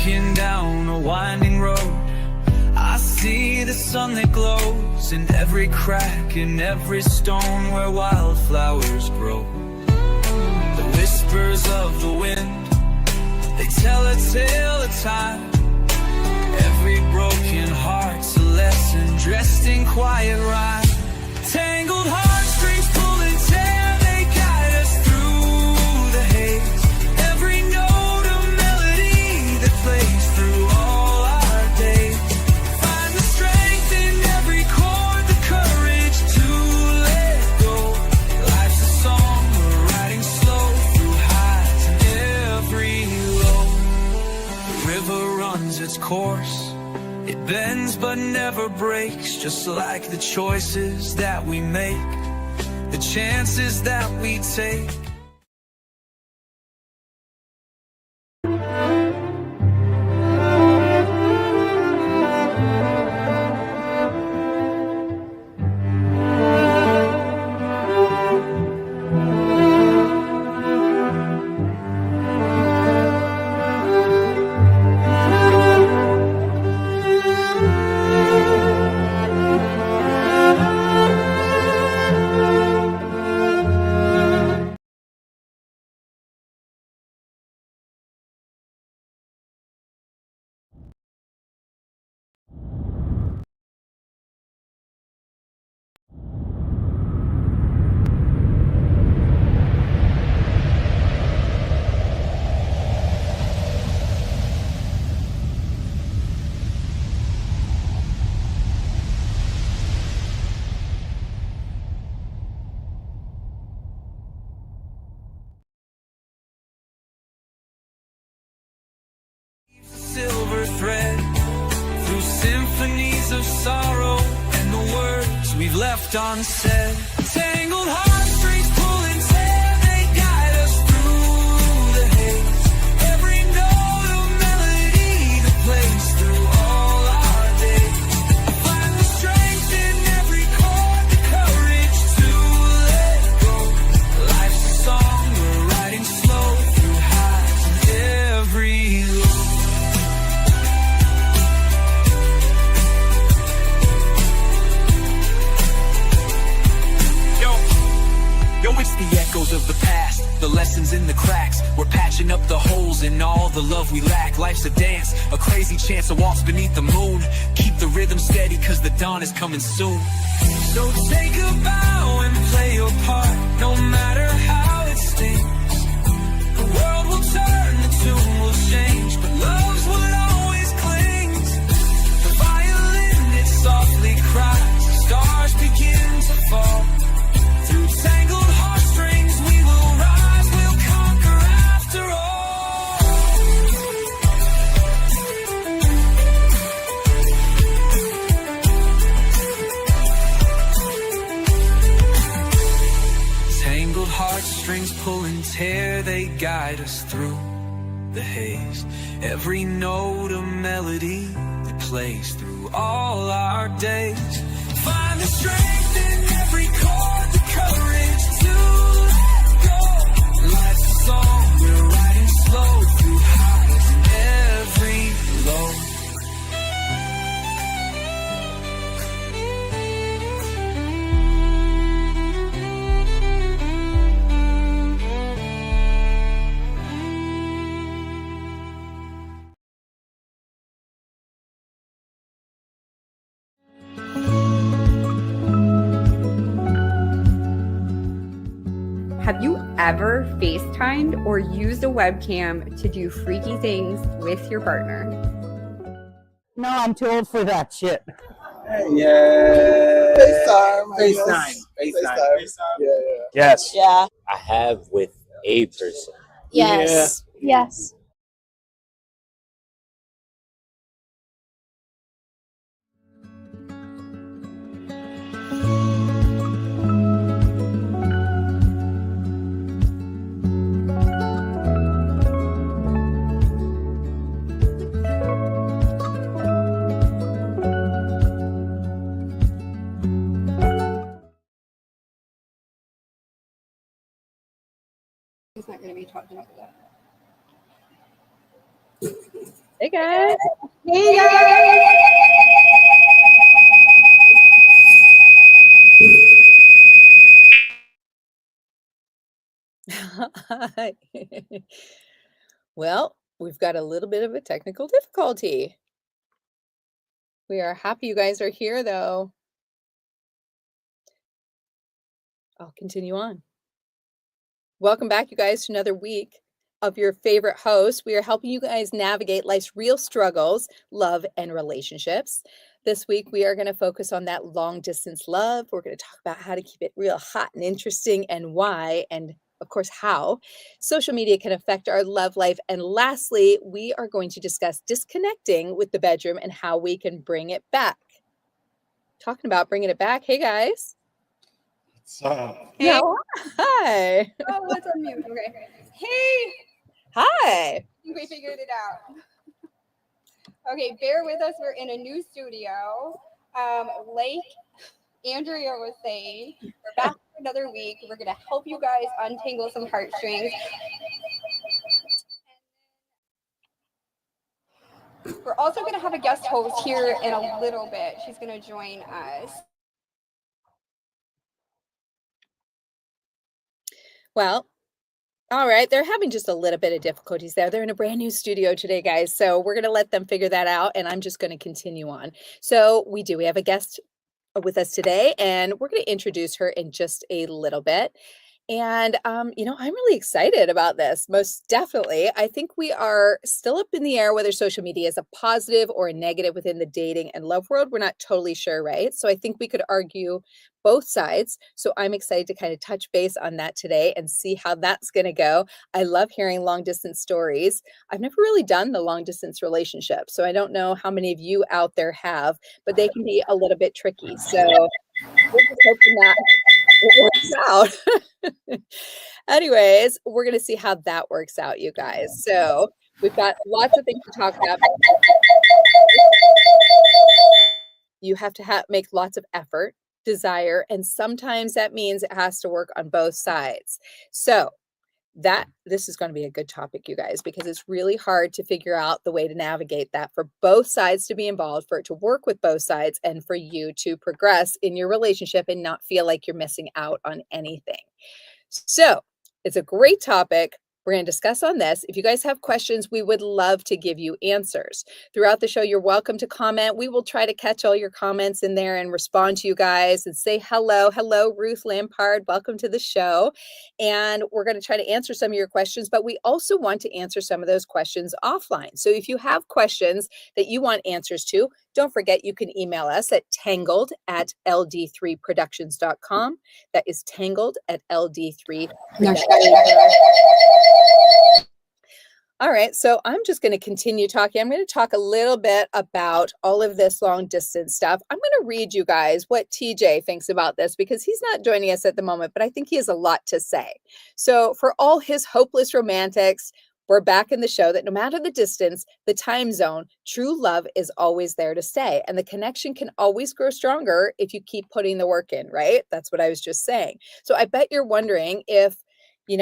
walking down a winding road. I see the sun that glows in every crack, in every stone where wildflowers grow. The whispers of the wind, they tell a tale of time. Every broken heart's a lesson dressed in quiet rhyme. Tangled heartstrings pull and tear, they guide us through the haze. Every note a melody that plays through all our days. Find the strength in every chord, the courage to let go. Life's a song we're writing slow through highs and every low. The river runs its course, it bends but never breaks, just like the choices that we make, the chances that we take. Silver thread through symphonies of sorrow and the words we've left unsaid. Tangled heartstrings pull and tear, they guide us through the haze. Every note a melody that plays through all our days. Find the strength in every chord, the courage to let go. Life's a song we're writing slow through highs and every low. Yo, it's the echoes of the past, the lessons in the cracks. We're patching up the holes in all the love we lack. Life's a dance, a crazy chance to waltz beneath the moon. Keep the rhythm steady, cause the dawn is coming soon. So take a bow and play your part, no matter how it stings. The world will turn, the tune will change, but love's what always clings. The violin, it softly cries, the stars begin to fall. Through tangled heartstrings we will rise, we'll conquer after all. Tangled heartstrings pull and tear, they guide us through the haze. Every note a melody that plays through all our days. Find the strength in every chord, the courage to let go. Life's a song we're writing slow through highs and every low. Have you ever FaceTimed or used a webcam to do freaky things with your partner? No, I'm too old for that shit. Yeah. FaceTime. Yeah. Yes. Yeah. I have with a person. Yes. Yes. He's not going to be talking about that. Hey guys. Hey guys. Hi. Well, we've got a little bit of a technical difficulty. We are happy you guys are here, though. I'll continue on. Welcome back, you guys, to another week of your favorite host. We are helping you guys navigate life's real struggles, love, and relationships. This week, we are going to focus on that long distance love. We're going to talk about how to keep it real hot and interesting and why, and of course, how social media can affect our love life. And lastly, we are going to discuss disconnecting with the bedroom and how we can bring it back. Talking about bringing it back. Hey, guys. What's up? Hey. Hi. Oh, let's unmute. Okay. Hey. Hi. I think we figured it out. Okay, bear with us. We're in a new studio. Like Andrea was saying, we're back for another week. We're going to help you guys untangle some heartstrings. We're also going to have a guest host here in a little bit. She's going to join us. Well, all right. They're having just a little bit of difficulties there. They're in a brand new studio today, guys. So we're going to let them figure that out. And I'm just going to continue on. So we have a guest with us today, and we're going to introduce her in just a little bit. And, I'm really excited about this, most definitely. I think we are still up in the air whether social media is a positive or a negative within the dating and love world. We're not totally sure, right? So I think we could argue both sides. So I'm excited to kind of touch base on that today and see how that's going to go. I love hearing long distance stories. I've never really done the long distance relationship, so I don't know how many of you out there have, but they can be a little bit tricky. So we're just hoping that it works out. Anyways, we're going to see how that works out, you guys. So we've got lots of things to talk about. You have to make lots of effort, desire, and sometimes that means it has to work on both sides. So this is going to be a good topic, you guys, because it's really hard to figure out the way to navigate that for both sides to be involved, for it to work with both sides, and for you to progress in your relationship and not feel like you're missing out on anything. So it's a great topic. We're going to discuss on this. If you guys have questions, we would love to give you answers. Throughout the show, you're welcome to comment. We will try to catch all your comments in there and respond to you guys and say hello. Hello, Ruth Lampard. Welcome to the show. And we're going to try to answer some of your questions, but we also want to answer some of those questions offline. So if you have questions that you want answers to, don't forget you can email us at tangled@ld3productions.com. That is tangled@ld3productions.com. All right, so I'm just going to continue talking. I'm going to talk a little bit about all of this long distance stuff. I'm going to read you guys what TJ thinks about this because he's not joining us at the moment, but I think he has a lot to say. So for all his hopeless romantics, we're back in the show that no matter the distance, the time zone, true love is always there to stay. And the connection can always grow stronger if you keep putting the work in, right? That's what I was just saying. So I bet you're wondering if you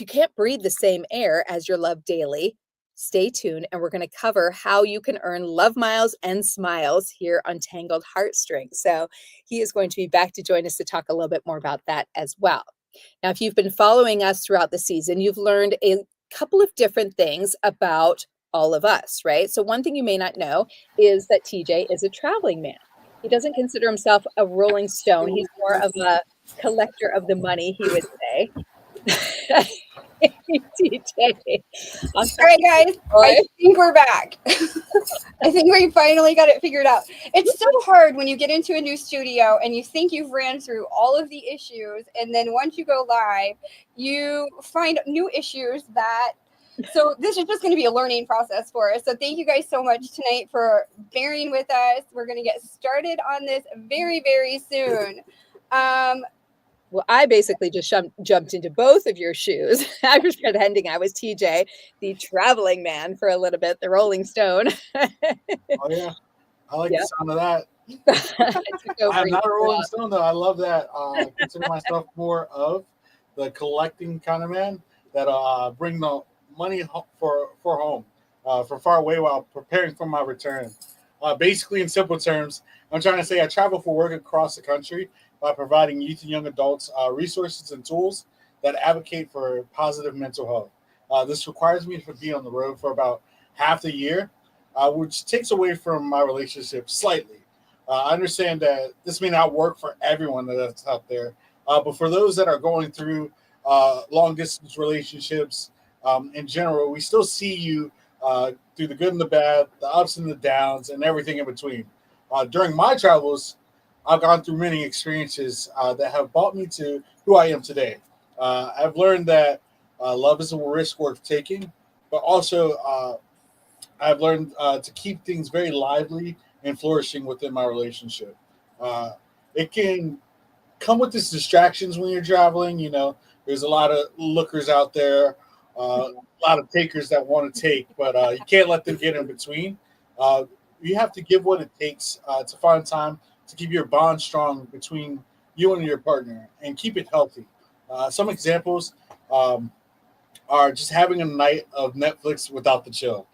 can't breathe the same air as your love daily. Stay tuned, and we're going to cover how you can earn love miles and smiles here on Tangled Heartstrings. So he is going to be back to join us to talk a little bit more about that as well. Now, if you've been following us throughout the season, you've learned a couple of different things about all of us, right? So one thing you may not know is that TJ is a traveling man. He doesn't consider himself a rolling stone. He's more of a collector of the money, he would say. TJ. All right, guys. I think we're back. I think we finally got it figured out. It's so hard when you get into a new studio and you think you've ran through all of the issues, and then once you go live, you find new issues so this is just going to be a learning process for us. So thank you guys so much tonight for bearing with us. We're going to get started on this very, very soon. Well, I basically just jumped into both of your shoes. I was pretending I was TJ, the traveling man, for a little bit, the Rolling Stone. Oh, yeah. I like the sound of that. I'm not a Rolling Stone, though. I love that. I consider myself more of the collecting kind of man that bring the money for home. from far away while preparing for my return. Basically, in simple terms, I'm trying to say I travel for work across the country by providing youth and young adults resources and tools that advocate for positive mental health. This requires me to be on the road for about half the year, which takes away from my relationship slightly. I understand that this may not work for everyone that's out there, but for those that are going through long distance relationships in general, we still see you through the good and the bad, the ups and the downs, and everything in between. During my travels, I've gone through many experiences that have brought me to who I am today. I've learned that love is a risk worth taking, but also I've learned to keep things very lively and flourishing within my relationship. It can come with its distractions when you're traveling. You know, there's a lot of lookers out there, a lot of takers that want to take, but you can't let them get in between. Uh, you have to give what it takes to find time to keep your bond strong between you and your partner and keep it healthy. Some examples are just having a night of Netflix without the chill.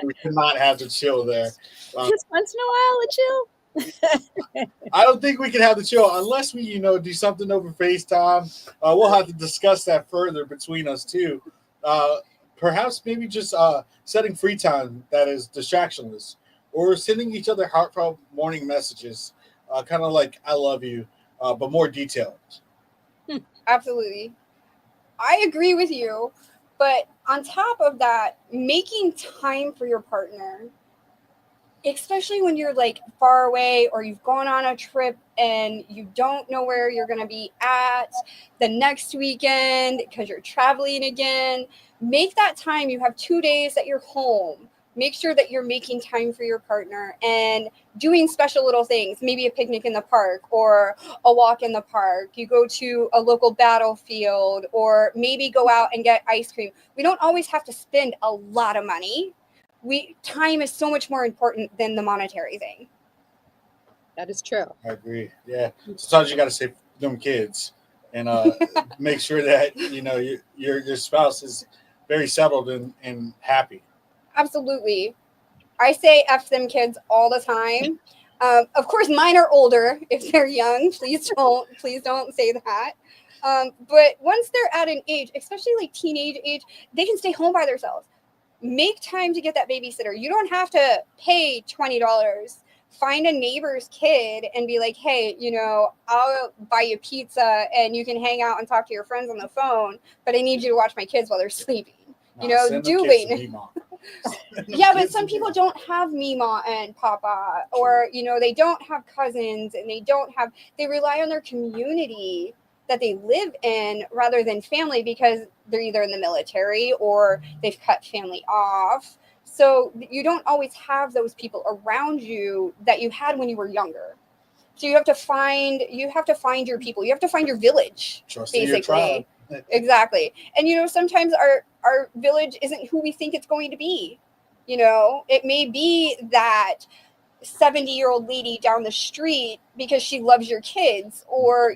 We cannot have the chill there. Just once in a while, a chill. I don't think we can have the chill unless we, do something over FaceTime. We'll have to discuss that further between us too. Perhaps maybe just setting free time that is distractionless, or sending each other heartfelt morning messages, kind of like "I love you," but more detailed. Absolutely. I agree with you. But on top of that, making time for your partner, especially when you're like far away or you've gone on a trip and you don't know where you're going to be at the next weekend because you're traveling again, make that time. You have 2 days that you're home. Make sure that you're making time for your partner and doing special little things, maybe a picnic in the park or a walk in the park. You go to a local battlefield or maybe go out and get ice cream. We don't always have to spend a lot of money. Time is so much more important than the monetary thing. That is true. I agree. Yeah, sometimes you got to save them kids and make sure that your spouse is very settled and happy. Absolutely. I say F them kids all the time. Of course, mine are older. If they're young, please don't say that. But once they're at an age, especially like teenage age, they can stay home by themselves. Make time to get that babysitter. You don't have to pay $20. Find a neighbor's kid and be like, hey, I'll buy you pizza and you can hang out and talk to your friends on the phone, but I need you to watch my kids while they're sleeping. Do wait. Yeah, but some people don't have Mima and Papa, or they don't have cousins, and they rely on their community that they live in rather than family because they're either in the military or they've cut family off. So you don't always have those people around you that you had when you were younger. So you have to find your people. You have to find your village. Trust basically. Your tribe. Exactly. And sometimes our village isn't who we think it's going to be. It may be that 70-year-old lady down the street because she loves your kids, or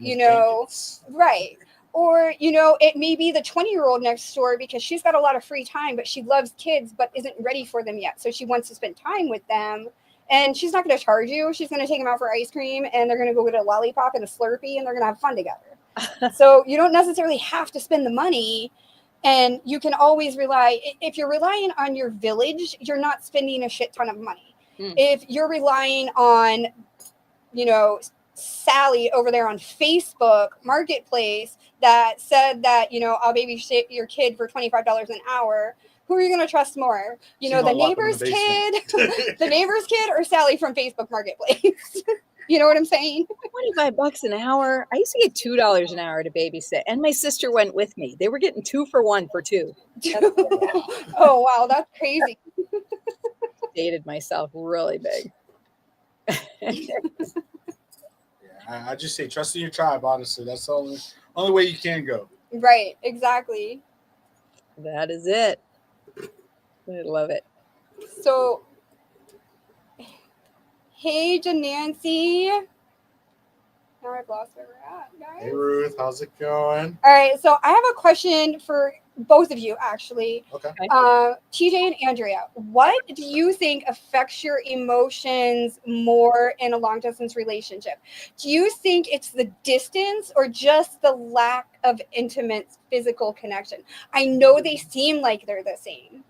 right. Or it may be the 20-year-old next door because she's got a lot of free time, but she loves kids but isn't ready for them yet. So she wants to spend time with them. And she's not going to charge you. She's going to take them out for ice cream, and they're going to go get a lollipop and a Slurpee, and they're going to have fun together. So you don't necessarily have to spend the money, and you can always rely. If you're relying on your village, you're not spending a shit ton of money. If you're relying on, Sally over there on Facebook Marketplace that said that, I'll babysit your kid for $25 an hour, who are you going to trust more? The neighbor's kid, the neighbor's kid, or Sally from Facebook Marketplace? You know what I'm saying? $25 an hour. I used to get $2 an hour to babysit, and my sister went with me. They were getting 2 for 1 for 2. Oh wow, that's crazy. Dated myself really big. I just say trust in your tribe. Honestly, that's the only way you can go. Right. Exactly. That is it. I love it. So, hey, Nancy. Now I've lost where we're at, guys. Hey Ruth, how's it going? All right, so I have a question for both of you, actually. Okay. TJ and Andrea, what do you think affects your emotions more in a long distance relationship? Do you think it's the distance or just the lack of intimate physical connection? I know they seem like they're the same,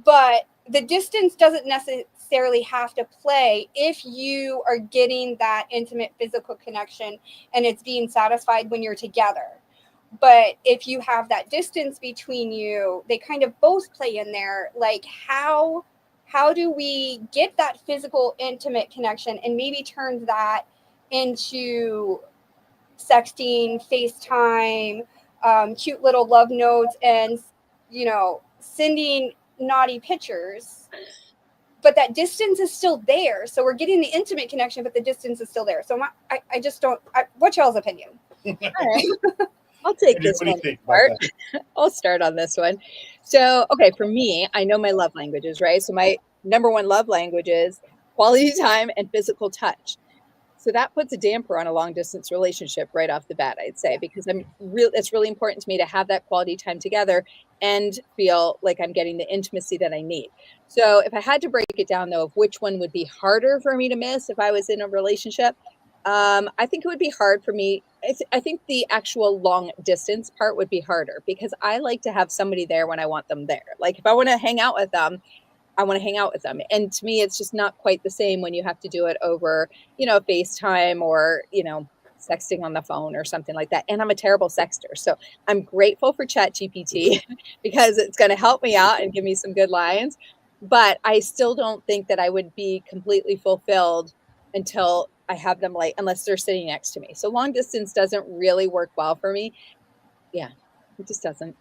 but the distance doesn't necessarily have to play if you are getting that intimate physical connection and it's being satisfied when you're together. But if you have that distance between you, they kind of both play in there. Like how do we get that physical intimate connection and maybe turn that into sexting, FaceTime, cute little love notes, and sending naughty pictures, but that distance is still there. So we're getting the intimate connection, but the distance is still there. So I just don't. What's y'all's opinion? All right. I'll take this What do you one. think about that? I'll start on this one. So, okay, for me, I know my love languages, right? So my number one love language is quality time and physical touch. So that puts a damper on a long distance relationship right off the bat, I'd say, because it's really important to me to have that quality time together and feel like I'm getting the intimacy that I need. So if I had to break it down though, of which one would be harder for me to miss if I was in a relationship, I think it would be hard for me. I think the actual long distance part would be harder because I like to have somebody there when I want them there. Like if I want to hang out with them, I want to hang out with them. And to me, it's just not quite the same when you have to do it over, FaceTime or, sexting on the phone or something like that. And I'm a terrible sexter. So I'm grateful for ChatGPT because it's going to help me out and give me some good lines. But I still don't think that I would be completely fulfilled until I have them unless they're sitting next to me. So long distance doesn't really work well for me. Yeah, it just doesn't.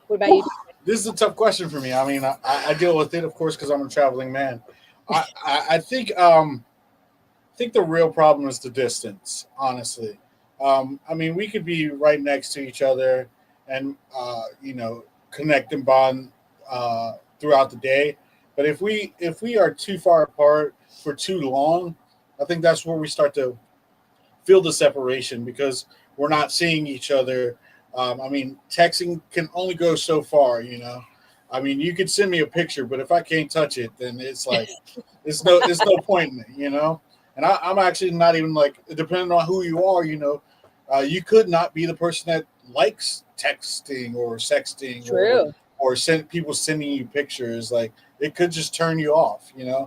What about you? This is a tough question for me. I mean, I deal with it, of course, because I'm a traveling man. I think the real problem is the distance. Honestly, I mean, we could be right next to each other and connect and bond throughout the day. But if we are too far apart for too long, I think that's where we start to feel the separation because we're not seeing each other. I mean, texting can only go so far, I mean, you could send me a picture, but if I can't touch it, then it's like it's no point in it, And I'm actually not even depending on who you are, you could not be the person that likes texting or sexting. True. Or people sending you pictures. Like it could just turn you off, Yeah.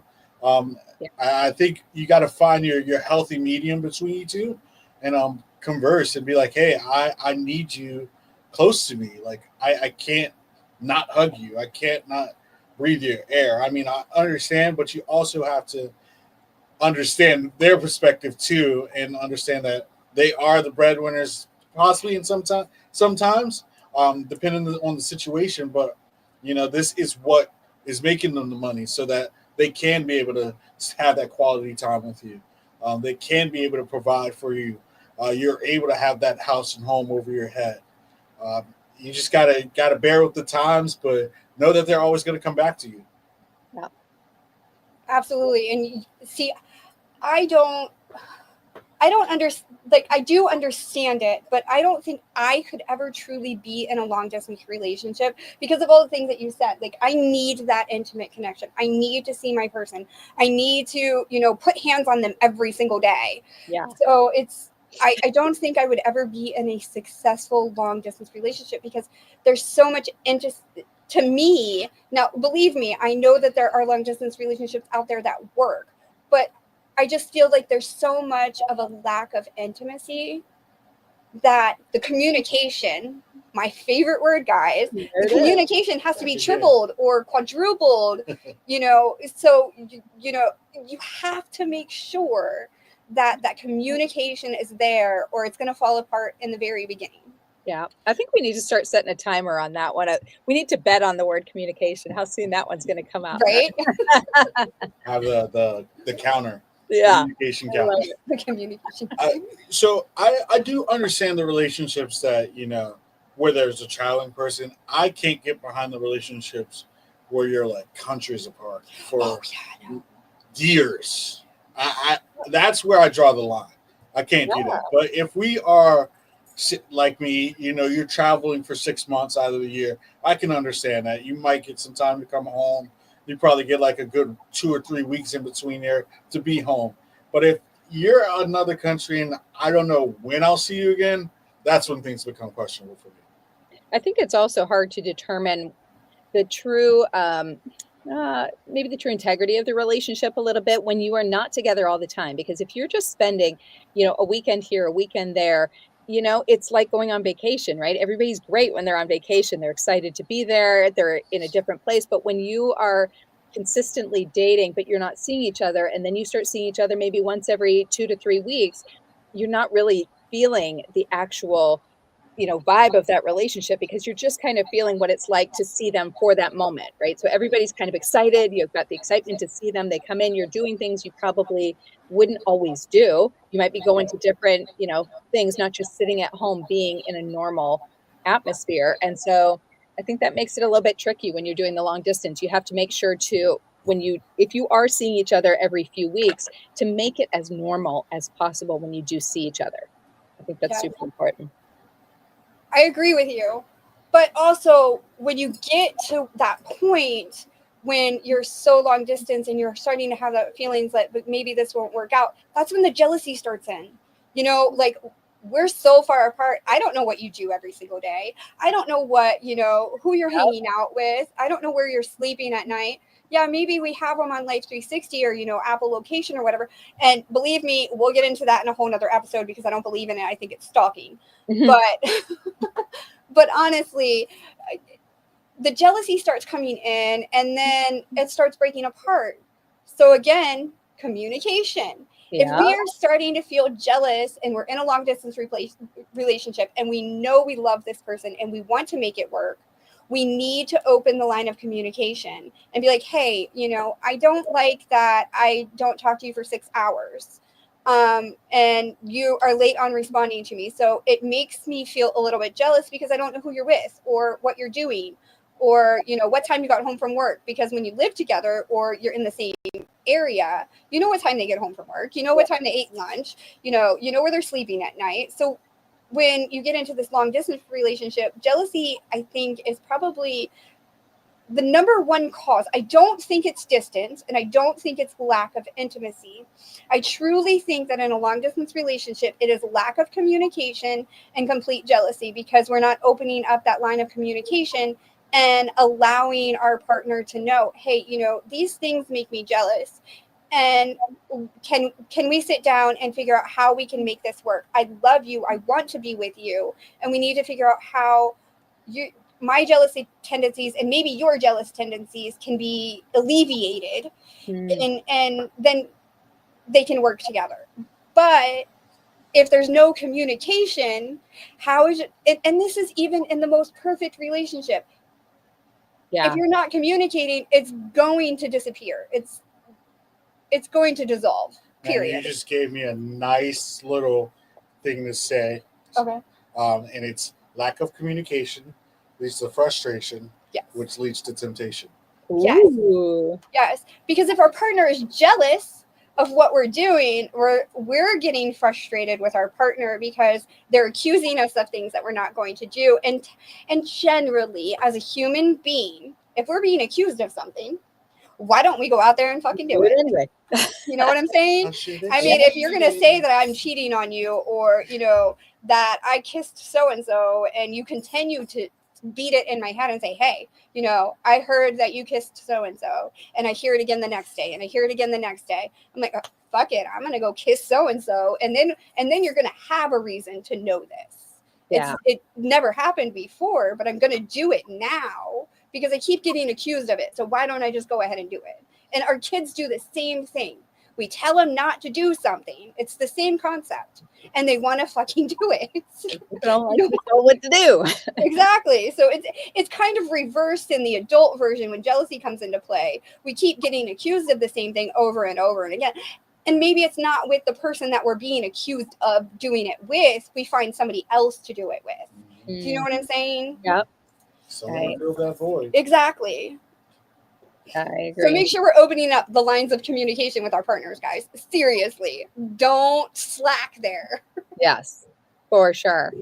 I think you got to find your healthy medium between you two, and converse and be like, hey, I need you close to me. Like I can't not hug you. I can't not breathe your air. I mean, I understand, but you also have to understand their perspective too, and understand that they are the breadwinners, possibly in sometimes, depending on the situation. But this is what is making them the money, so that they can be able to have that quality time with you. They can be able to provide for you. You're able to have that house and home over your head. You just gotta bear with the times, but know that they're always going to come back to you. Yeah, absolutely. And see, I don't understand. Like I do understand it, but I don't think I could ever truly be in a long distance relationship because of all the things that you said. Like I need that intimate connection. I need to see my person. I need to, put hands on them every single day. Yeah. So I don't think I would ever be in a successful long distance relationship because there's so much interest to me. Now, believe me, I know that there are long distance relationships out there that work, but I just feel like there's so much of a lack of intimacy that the communication, my favorite word, guys, the communication has to be tripled or quadrupled, so, you have to make sure that communication is there or it's going to fall apart in the very beginning. Yeah, I think we need to start setting a timer on that one. We need to bet on the word communication, how soon that one's going to come out. Right? Have the counter. Yeah. Communication counter. The communication. So I do understand the relationships that, where there's a traveling person. I can't get behind the relationships where you're like countries apart for years. That's where I draw the line. I can't do that. But if we are like me, you're traveling for 6 months out of the year, I can understand that. You might get some time to come home. You probably get like a good 2 or 3 weeks in between there to be home. But if you're another country and I don't know when I'll see you again, that's when things become questionable for me. I think it's also hard to determine the true, maybe the true integrity of the relationship a little bit when you are not together all the time. Because if you're just spending, a weekend here, a weekend there, it's like going on vacation, right? Everybody's great when they're on vacation. They're excited to be there. They're in a different place. But when you are consistently dating, but you're not seeing each other, and then you start seeing each other maybe once every 2 to 3 weeks, you're not really feeling the actual vibe of that relationship, because you're just kind of feeling what it's like to see them for that moment, right? So everybody's kind of excited. You've got the excitement to see them. They come in, you're doing things you probably wouldn't always do. You might be going to different, things, not just sitting at home being in a normal atmosphere. And so I think that makes it a little bit tricky when you're doing the long distance. You have to make sure to, if you are seeing each other every few weeks, to make it as normal as possible when you do see each other. I think that's super important. I agree with you. But also, when you get to that point when you're so long distance and you're starting to have that feelings that maybe this won't work out, that's when the jealousy starts in. Like, we're so far apart. I don't know what you do every single day. I don't know what, who you're hanging out with. I don't know where you're sleeping at night. Yeah, maybe we have them on Life 360 or, Apple Location or whatever. And believe me, we'll get into that in a whole nother episode because I don't believe in it. I think it's stalking. But honestly, the jealousy starts coming in and then it starts breaking apart. So again, communication. Yeah. If we are starting to feel jealous and we're in a long distance relationship and we know we love this person and we want to make it work, we need to open the line of communication and be like, hey, I don't like that I don't talk to you for 6 hours. And you are late on responding to me. So it makes me feel a little bit jealous because I don't know who you're with or what you're doing or, what time you got home from work. Because when you live together or you're in the same area, you know what time they get home from work, what time they ate lunch, you know where they're sleeping at night. So when you get into this long distance relationship, jealousy, I think, is probably the number one cause. I don't think it's distance and I don't think it's lack of intimacy. I truly think that in a long distance relationship, it is lack of communication and complete jealousy because we're not opening up that line of communication and allowing our partner to know, hey, these things make me jealous. And can we sit down and figure out how we can make this work? I love you. I want to be with you. And we need to figure out how my jealousy tendencies and maybe your jealous tendencies can be alleviated and then they can work together. But if there's no communication, how is it? And this is even in the most perfect relationship. Yeah. If you're not communicating, it's going to disappear. It's going to dissolve. Period. Man, you just gave me a nice little thing to say. Okay. And it's lack of communication leads to frustration, yes, which leads to temptation. Yes. Ooh. Yes. Because if our partner is jealous of what we're doing, we're getting frustrated with our partner because they're accusing us of things that we're not going to do. And generally, as a human being, if we're being accused of something, why don't we go out there and fucking do it anyway? You know what I'm saying? I mean, if you're going to say that I'm cheating on you or, that I kissed so-and-so and you continue to beat it in my head and say, hey, I heard that you kissed so-and-so and I hear it again the next day and I hear it again the next day. I'm like, oh, fuck it. I'm going to go kiss so-and-so. And then you're going to have a reason to know this. Yeah. It never happened before, but I'm going to do it now because I keep getting accused of it. So why don't I just go ahead and do it? And our kids do the same thing. We tell them not to do something. It's the same concept. And they want to fucking do it. They don't know what to do. Exactly. So it's kind of reversed in the adult version when jealousy comes into play. We keep getting accused of the same thing over and over and again. And maybe it's not with the person that we're being accused of doing it with. We find somebody else to do it with. Do you know what I'm saying? Yep. Someone fill that void. Exactly. I agree. So make sure we're opening up the lines of communication with our partners, guys. Seriously, don't slack there. Yes, for sure.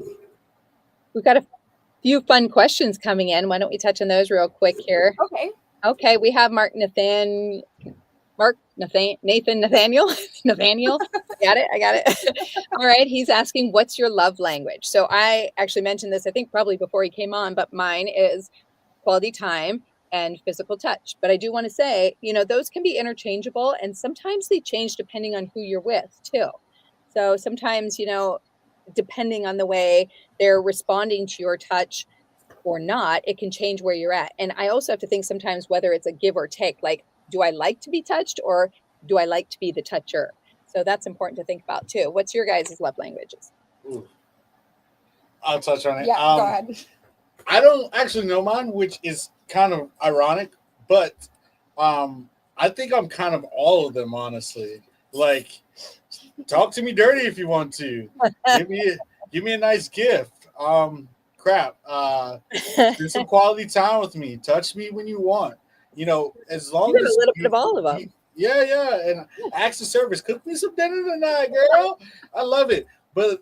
We've got a few fun questions coming in. Why don't we touch on those real quick here? Okay. Okay, we have Nathan Nathaniel. Nathaniel. I got it. All right. He's asking, what's your love language? So I actually mentioned this, I think probably before he came on, but mine is quality time and physical touch. But I do want to say, those can be interchangeable, and sometimes they change depending on who you're with too. So sometimes, depending on the way they're responding to your touch or not, it can change where you're at. And I also have to think sometimes whether it's a give or take, like, do I like to be touched or do I like to be the toucher? So that's important to think about too. What's your guys' love languages? Ooh. I'll touch on it. Yeah, go ahead. I don't actually know mine, which is kind of ironic, but I think I'm kind of all of them, honestly. Like, talk to me dirty if you want to. Give me a nice gift. Do some quality time with me. Touch me when you want. As long you as a little bit of all of them. Yeah, and acts of service. Cook me some dinner tonight, girl. I love it. But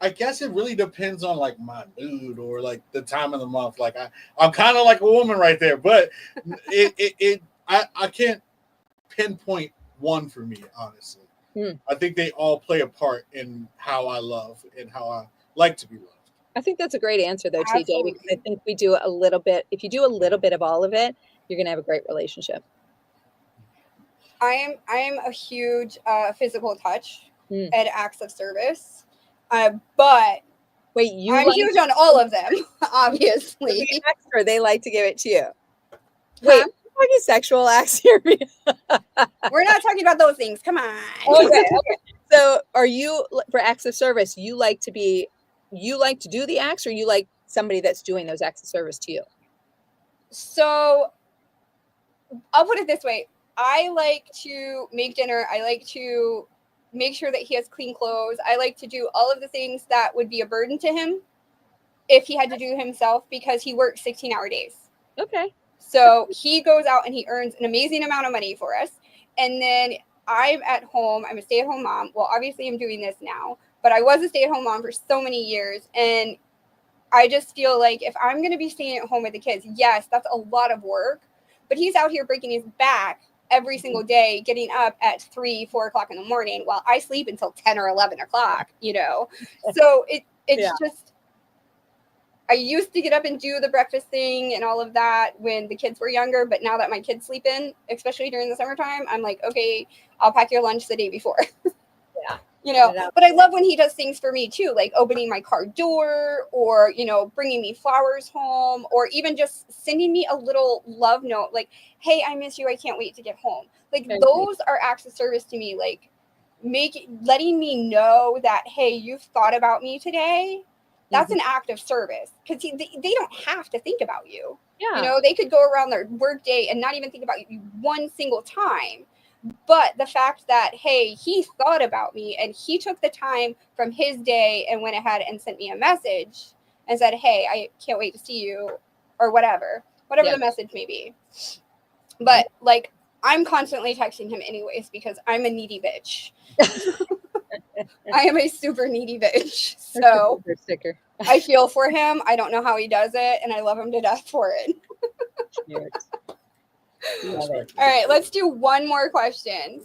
I guess it really depends on like my mood or like the time of the month. Like I'm kind of like a woman right there, but I can't pinpoint one for me, honestly. I think they all play a part in how I love and how I like to be loved. I think that's a great answer though, Absolutely. TJ, because I think we do a little bit. If you do a little bit of all of it, you're going to have a great relationship. I am a huge physical touch and acts of service, but wait, I'm huge on all of them, obviously. Or they like to give it to you. Wait, talking sexual acts here? We're not talking about those things. Come on. Okay. So, are you for acts of service? You like to do the acts, or you like somebody that's doing those acts of service to you? So, I'll put it this way. I like to make dinner. I like to make sure that he has clean clothes. I like to do all of the things that would be a burden to him if he had to do himself, because he works 16-hour days. Okay. So he goes out and he earns an amazing amount of money for us. And then I'm at home. I'm a stay-at-home mom. Well, obviously I'm doing this now, but I was a stay-at-home mom for so many years. And I just feel like if I'm going to be staying at home with the kids, yes, that's a lot of work, but he's out here breaking his back every single day, getting up at 3-4 o'clock in the morning while I sleep until 10 or 11 o'clock, So it's just, I used to get up and do the breakfast thing and all of that when the kids were younger, but now that my kids sleep in, especially during the summertime, I'm like, okay, I'll pack your lunch the day before. Yeah. But I love when he does things for me too, like opening my car door or, bringing me flowers home, or even just sending me a little love note, like, hey, I miss you. I can't wait to get home. Like those are acts of service to me, like letting me know that, hey, you've thought about me today. That's an act of service, because they don't have to think about you. Yeah. They could go around their work day and not even think about you one single time. But the fact that, hey, he thought about me and he took the time from his day and went ahead and sent me a message and said, hey, I can't wait to see you, or whatever the message may be. But like, I'm constantly texting him anyways, because I'm a needy bitch. I am a super needy bitch. So I feel for him. I don't know how he does it, and I love him to death for it. All right, let's do one more question.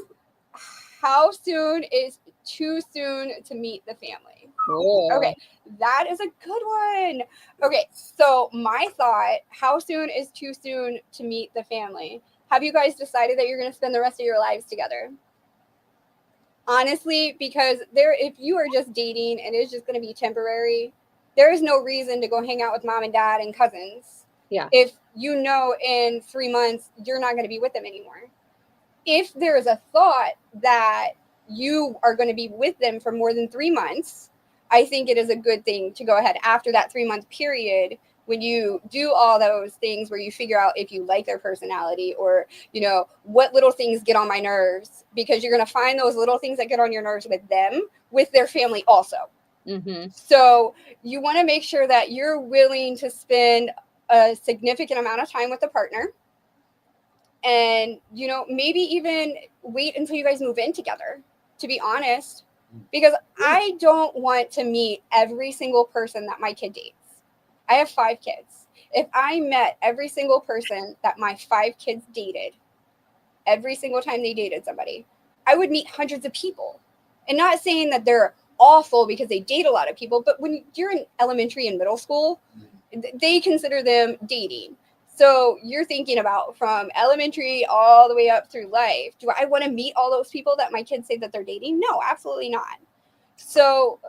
How soon is too soon to meet the family? Cool. Okay, that is a good one. Okay, so my thought, how soon is too soon to meet the family? Have you guys decided that you're going to spend the rest of your lives together? Honestly, because if you are just dating and it's just going to be temporary, there is no reason to go hang out with mom and dad and cousins. Yeah. If in 3 months you're not going to be with them anymore. If there is a thought that you are going to be with them for more than 3 months, I think it is a good thing to go ahead after that 3-month period, when you do all those things where you figure out if you like their personality, or, what little things get on my nerves, because you're going to find those little things that get on your nerves with them, with their family also. Mm-hmm. So you want to make sure that you're willing to spend a significant amount of time with the partner. and maybe even wait until you guys move in together, to be honest, because I don't want to meet every single person that my kid dates. I have 5 kids. If I met every single person that my 5 kids dated, every single time they dated somebody, I would meet hundreds of people. And not saying that they're awful because they date a lot of people, but when you're in elementary and middle school, they consider them dating. So you're thinking about from elementary all the way up through life. Do I want to meet all those people that my kids say that they're dating? No, absolutely not. So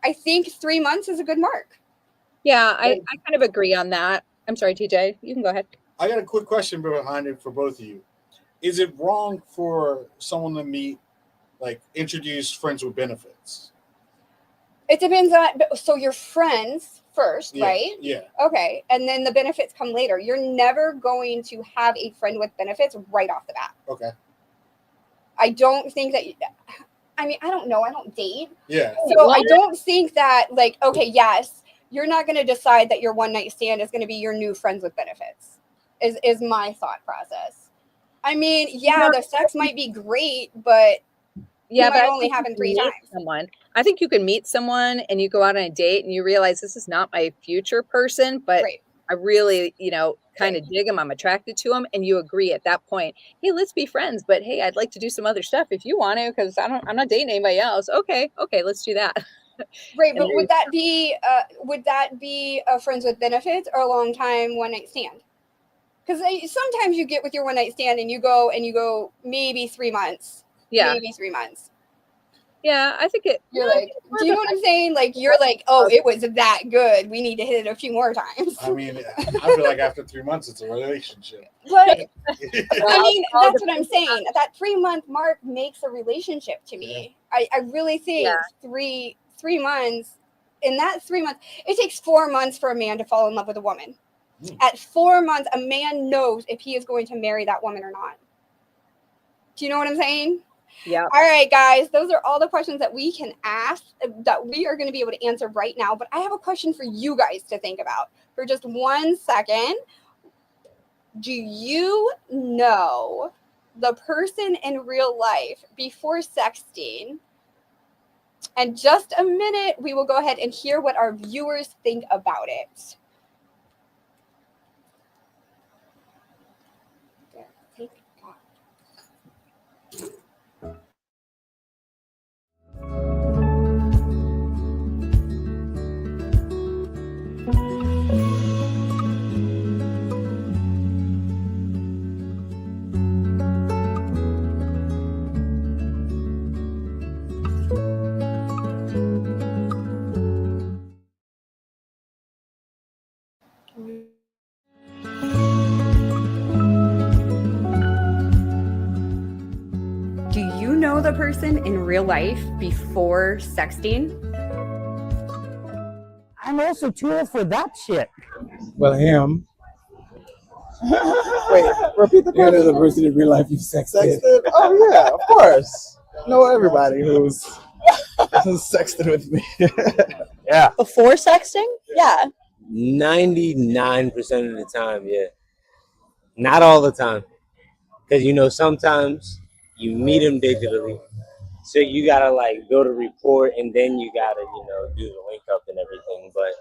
I think 3 months is a good mark. Yeah, I kind of agree on that. I'm sorry, TJ, you can go ahead. I got a quick question behind it for both of you. Is it wrong for someone to meet, like, introduce friends with benefits? It depends on, so you're friends first, Yeah, right? yeah. Okay. And then the benefits come later. You're never going to have a friend with benefits right off the bat. Okay. I don't think that, I mean, I don't know. I don't date. Yeah. So I don't think that, like, okay, yes, you're not going to decide that your one night stand is going to be your new friends with benefits, is my thought process. I mean, yeah, the sex might be great, but yeah, you but might I only think you happen can 3 meet times. someone. I think you can meet someone and you go out on a date and you realize this is not my future person, but Right. I really, kind of dig him. I'm attracted to him, and you agree at that point. Hey, let's be friends. But hey, I'd like to do some other stuff if you want to, because I'm not dating anybody else. Okay, let's do that. Right, And but there would that be a friends with benefits or a long time one night stand? Because sometimes you get with your one night stand and you go maybe 3 months. Yeah. Maybe 3 months. Yeah, I think it. You're like, do you know what I'm saying? Like, you're like, oh, it was that good. We need to hit it a few more times. I mean, I feel like after 3 months, it's a relationship. But I mean, that's what I'm saying. That 3 month mark makes a relationship to me. I really think 3 months. In that 3 months, it takes 4 months for a man to fall in love with a woman. At 4 months, a man knows if he is going to marry that woman or not. Do you know what I'm saying? Yeah. All right, guys, those are all the questions that we can ask, that we are going to be able to answer right now. But I have a question for you guys to think about for just 1 second. Do you know the person in real life before sexting? And just a minute, we will go ahead and hear what our viewers think about it. Take that. Do you know the person in real life before sexting? I'm also too old for that shit. Well, him. Wait, repeat the You know question. the person in real life you sexted. Sexted? Oh yeah, of course. Know everybody who's sexted with me. Yeah. Before sexting? Yeah. 99% of the time, yeah. Not all the time. Because, sometimes you meet them digitally. So you got to, build a rapport, and then you got to, do the link up and everything. But,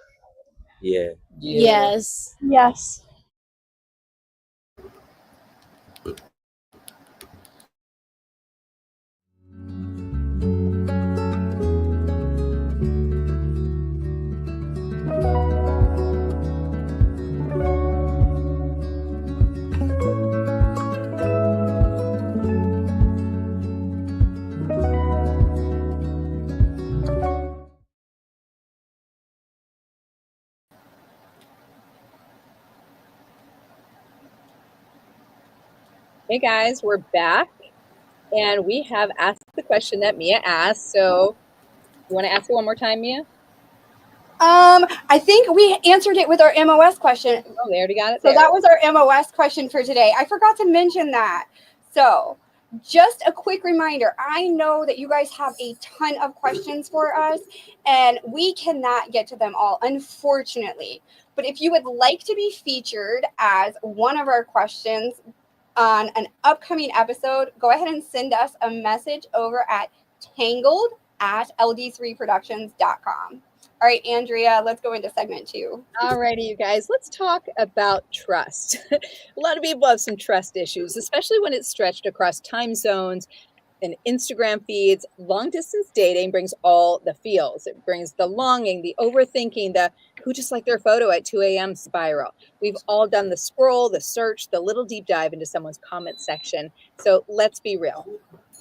yeah. Yes. Yes. Hey guys, we're back, and we have asked the question that Mia asked. So, you want to ask it one more time, Mia? I think we answered it with our MOS question. Oh, they already got it So there. that was our MOS question for today. I forgot to mention that. So just a quick reminder, I know that you guys have a ton of questions for us, and we cannot get to them all, unfortunately. But if you would like to be featured as one of our questions, on an upcoming episode, go ahead and send us a message over at tangled@ld3productions.com. All right, Andrea, let's go into segment 2. Alrighty, you guys, let's talk about trust. A lot of people have some trust issues, especially when it's stretched across time zones and Instagram feeds. Long distance dating brings all the feels. It brings the longing, the overthinking, the who just liked their photo at 2 a.m. spiral. We've all done the scroll, the search, the little deep dive into someone's comment section. So let's be real.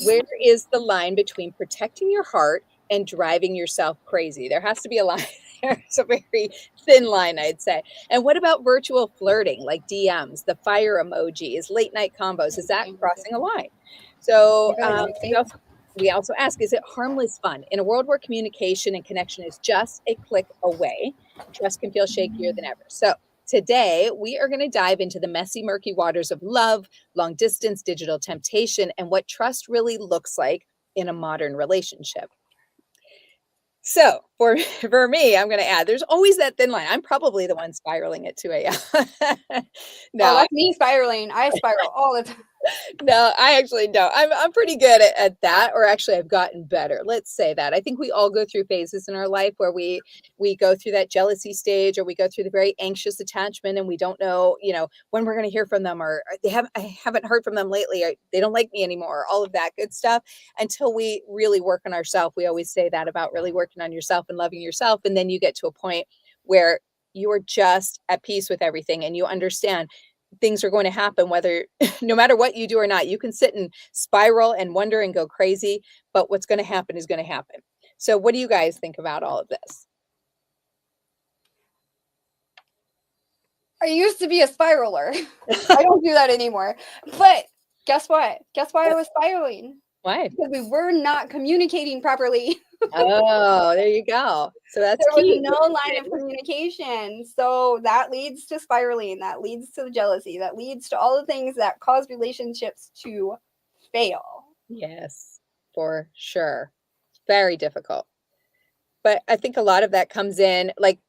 Where is the line between protecting your heart and driving yourself crazy? There has to be a line. There's a very thin line, I'd say. And what about virtual flirting, like DMs, the fire emojis, late night combos? Is that crossing a line? So we also ask, is it harmless fun? In a world where communication and connection is just a click away, trust can feel shakier than ever. So today, we are going to dive into the messy, murky waters of love, long distance, digital temptation, and what trust really looks like in a modern relationship. So for me, I'm going to add, there's always that thin line. I'm probably the one spiraling at 2 a.m. No, that's me spiraling. I spiral all the time. No, I actually don't. I'm pretty good at that, or actually I've gotten better. Let's say that. I think we all go through phases in our life where we go through that jealousy stage, or we go through the very anxious attachment, and we don't know, when we're going to hear from them, or I haven't heard from them lately, or they don't like me anymore, all of that good stuff, until we really work on ourselves. We always say that about really working on yourself and loving yourself. And then you get to a point where you are just at peace with everything, and you understand things are going to happen, whether no matter what you do or not. You can sit and spiral and wonder and go crazy, but what's going to happen is going to happen. So what do you guys think about all of this? I used to be a spiraler. I don't do that anymore. But guess what? Guess why I was spiraling? Why? Because we were not communicating properly. Oh, there you go. So that's there key. was no line of communication. So that leads to spiraling. That leads to the jealousy. That leads to all the things that cause relationships to fail. Yes, for sure. Very difficult. But I think a lot of that comes in, like,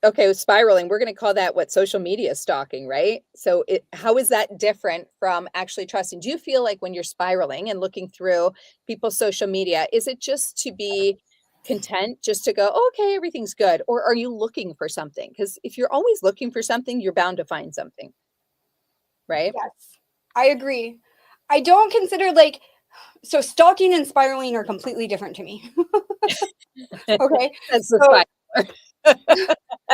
okay, with spiraling, we're going to call that social media stalking, right? So how is that different from actually trusting? Do you feel like when you're spiraling and looking through people's social media, is it just to be content, just to go, oh, okay, everything's good? Or are you looking for something? Because if you're always looking for something, you're bound to find something, right? Yes, I agree. I don't consider so stalking and spiraling are completely different to me. Okay. That's the spiral.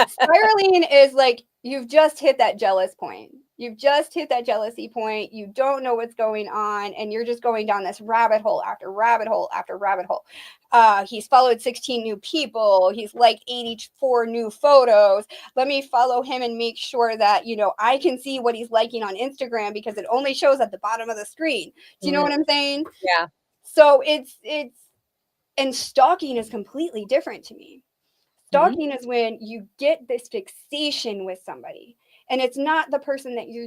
Spiraling is like you've just hit that jealous point. You've just hit that jealousy point. You don't know what's going on, and you're just going down this rabbit hole after rabbit hole after rabbit hole. He's followed 16 new people. He's liked 84 new photos. Let me follow him and make sure that, I can see what he's liking on Instagram because it only shows at the bottom of the screen. Do you know what I'm saying? Yeah. So and stalking is completely different to me. Stalking is when you get this fixation with somebody, and it's not the person that you're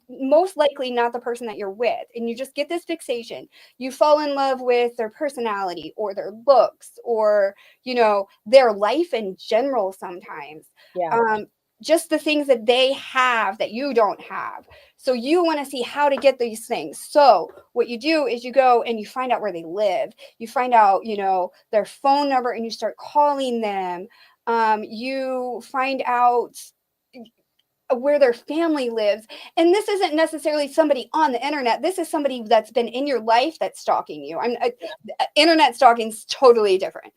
most likely not the person that you're with, and you just get this fixation. You fall in love with their personality or their looks or their life in general sometimes. Yeah. Just the things that they have that you don't have. So you want to see how to get these things. So what you do is you go and you find out where they live. You find out, their phone number, and you start calling them. You find out where their family lives. And this isn't necessarily somebody on the internet. This is somebody that's been in your life that's stalking you. Internet stalking is totally different.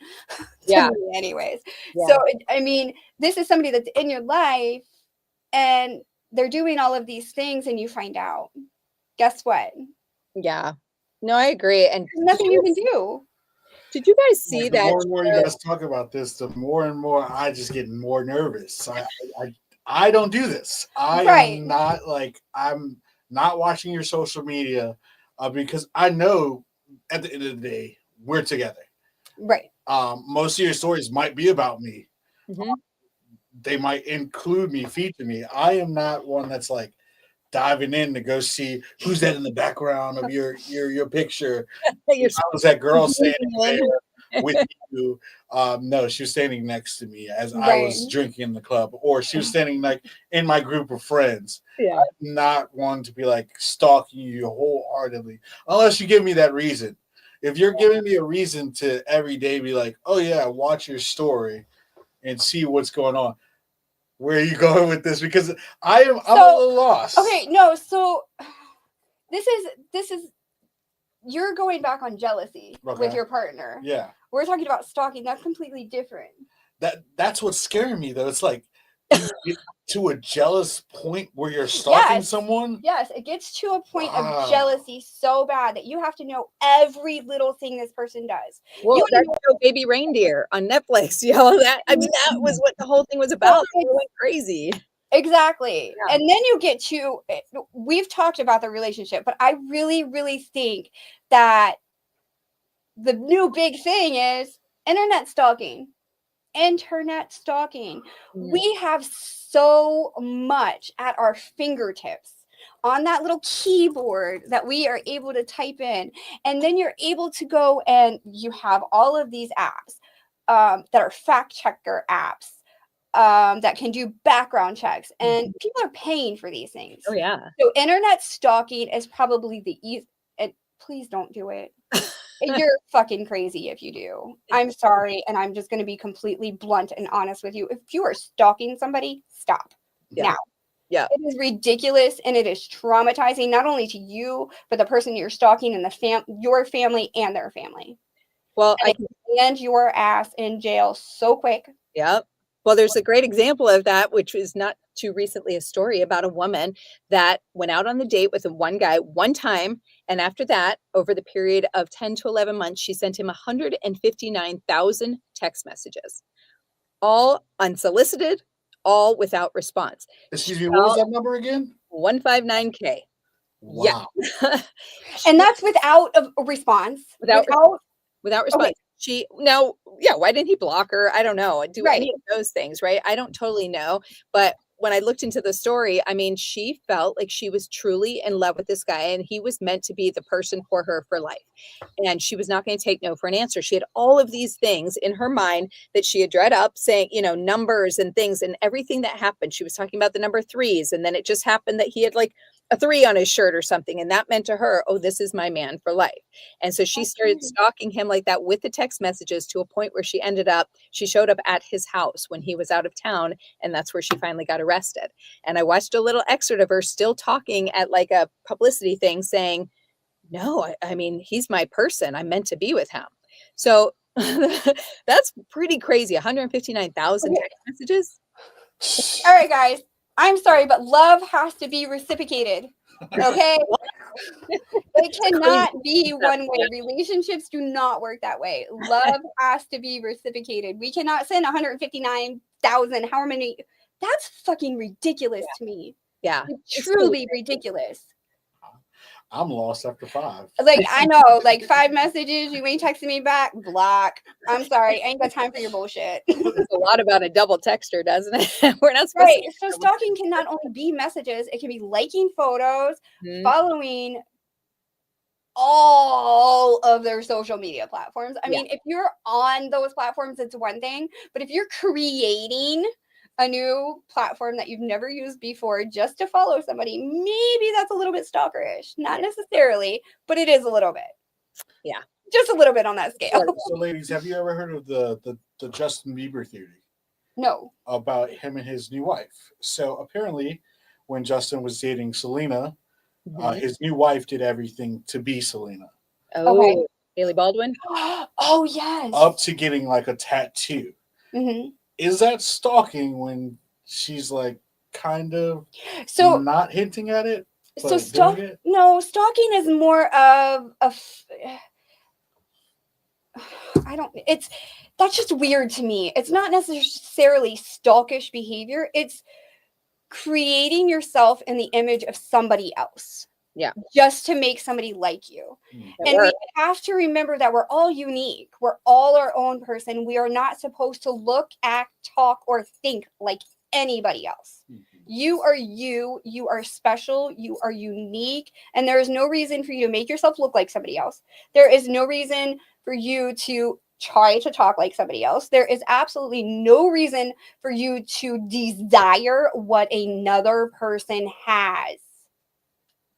Yeah. To me anyways. Yeah. So, this is somebody that's in your life and they're doing all of these things, and you find out. Guess what? Yeah. No, I agree. And there's nothing you can do. Did you guys see that? The more and more you guys talk about this, the more and more I just get more nervous. I don't do this. I'm not watching your social media because I know at the end of the day we're together. Right. Most of your stories might be about me. Mm-hmm. They might include me, feature me. I am not one that's like diving in to go see who's that in the background of your picture. How's that girl standing there with you. No, she was standing next to me as I Right. was drinking in the club, or she was standing like in my group of friends. Yeah. I'm not one to be like stalking you wholeheartedly, unless you give me that reason. If you're giving me a reason to every day be like, oh yeah, watch your story and see what's going on. Where are you going with this? Because I'm a little lost. Okay, no, so this is you're going back on jealousy with your partner. Yeah. We're talking about stalking. That's completely different. That's what's scaring me though. It's like you get to a jealous point where you're stalking someone. Yes, it gets to a point of jealousy so bad that you have to know every little thing this person does. Well, that show Baby Reindeer on Netflix, you know, that was what the whole thing was about. It went crazy. Exactly. Yeah. And then you get to, we've talked about the relationship, but I really, really think that the new big thing is internet stalking. Internet stalking. We have so much at our fingertips on that little keyboard that we are able to type in. And then you're able to go and you have all of these apps that are fact checker apps. That can do background checks, and people are paying for these things. Oh yeah. So internet stalking is probably the easy. And please don't do it. You're fucking crazy if you do. I'm sorry, and I'm just going to be completely blunt and honest with you. If you are stalking somebody, stop now. Yeah, it is ridiculous, and it is traumatizing not only to you, but the person you're stalking and your family and their family. Well, and I can land your ass in jail so quick. Yep. Well, there's a great example of that, which was not too recently a story about a woman that went out on the date with one guy one time. And after that, over the period of 10 to 11 months, she sent him 159,000 text messages, all unsolicited, all without response. Excuse me, what was that number again? 159K. Wow. Yeah. And that's without a response. Without response. Okay. Why didn't he block her? I don't know. Do any of those things, right? I don't totally know. But when I looked into the story, I mean, she felt like she was truly in love with this guy and he was meant to be the person for her for life. And she was not going to take no for an answer. She had all of these things in her mind that she had read up saying, you know, numbers and things and everything that happened. She was talking about the number 3s. And then it just happened that he had like a 3 on his shirt or something. And that meant to her, oh, this is my man for life. And so she started stalking him like that with the text messages to a point where she showed up at his house when he was out of town. And that's where she finally got arrested. And I watched a little excerpt of her still talking at like a publicity thing saying, no, I mean, he's my person. I'm meant to be with him. So that's pretty crazy. 159,000 text messages. All right, guys. I'm sorry, but love has to be reciprocated. Okay? It cannot be one way. Relationships do not work that way. Love has to be reciprocated. We cannot send 159,000. How many? That's fucking ridiculous to me. Yeah. It's truly ridiculous. I'm lost after 5. Like, I know, like 5 messages, you ain't texting me back, block. I'm sorry, I ain't got time for your bullshit. It's a lot about a double texter, doesn't it? We're not supposed to. So stalking can not only be messages, it can be liking photos, following all of their social media platforms. I mean, if you're on those platforms, it's one thing, but if you're creating a new platform that you've never used before just to follow somebody, maybe that's a little bit stalkerish. Not necessarily, but it is a little bit. Yeah. Just a little bit on that scale. So ladies, have you ever heard of the Justin Bieber theory? No. About him and his new wife. So apparently when Justin was dating Selena, his new wife did everything to be Selena. Oh, okay. Haley Baldwin? Oh, yes. Up to getting like a tattoo. Mm-hmm. Is that stalking when she's like kind of not hinting at it? So stalking is more of that's just weird to me. It's not necessarily stalkish behavior. It's creating yourself in the image of somebody else. Yeah. Just to make somebody like you. And we have to remember that we're all unique. We're all our own person. We are not supposed to look, act, talk, or think like anybody else. You are you. You are special. You are unique. And there is no reason for you to make yourself look like somebody else. There is no reason for you to try to talk like somebody else. There is absolutely no reason for you to desire what another person has.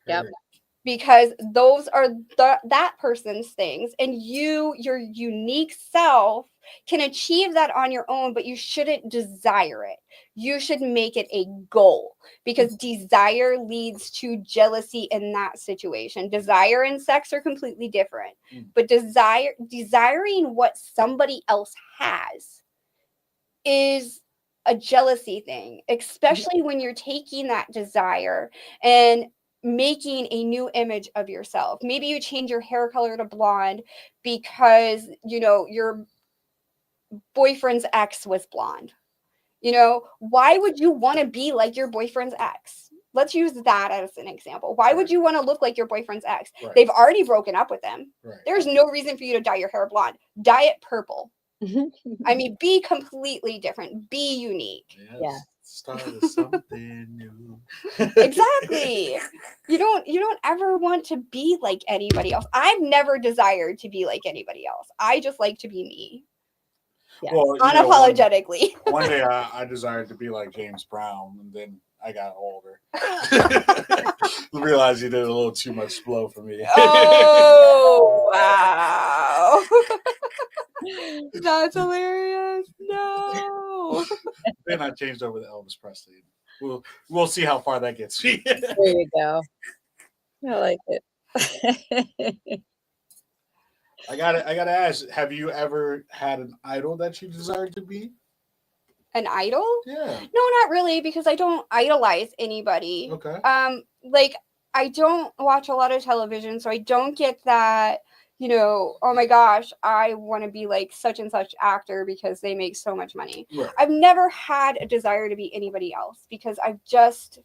Yep. Because those are that person's things, and your unique self can achieve that on your own, but you shouldn't desire it. You should make it a goal, because desire leads to jealousy in that situation. Desire and sex are completely different, but desiring what somebody else has is a jealousy thing, especially when you're taking that desire and making a new image of yourself. Maybe you change your hair color to blonde because, your boyfriend's ex was blonde. Why would you want to be like your boyfriend's ex? Let's use that as an example. Why would you want to look like your boyfriend's ex? Right. They've already broken up with them. Right. There's no reason for you to dye your hair blonde. Dye it purple. I mean, be completely different. Be unique. Yes. Yeah. Start something new. Exactly. You don't ever want to be like anybody else. I've never desired to be like anybody else. I just like to be me. Yes. Well, Unapologetically. One day I desired to be like James Brown, and then I got older. Realized he did a little too much blow for me. Oh, wow. That's hilarious. No. Then I changed over to Elvis Presley. We'll see how far that gets me. There you go. I like it. I gotta ask, have you ever had an idol that you desired to be? An idol? Yeah. No, not really, because I don't idolize anybody. Okay. Like, I don't watch a lot of television, so I don't get that, oh my gosh, I want to be like such and such actor because they make so much money. Right. I've never had a desire to be anybody else, because I've just,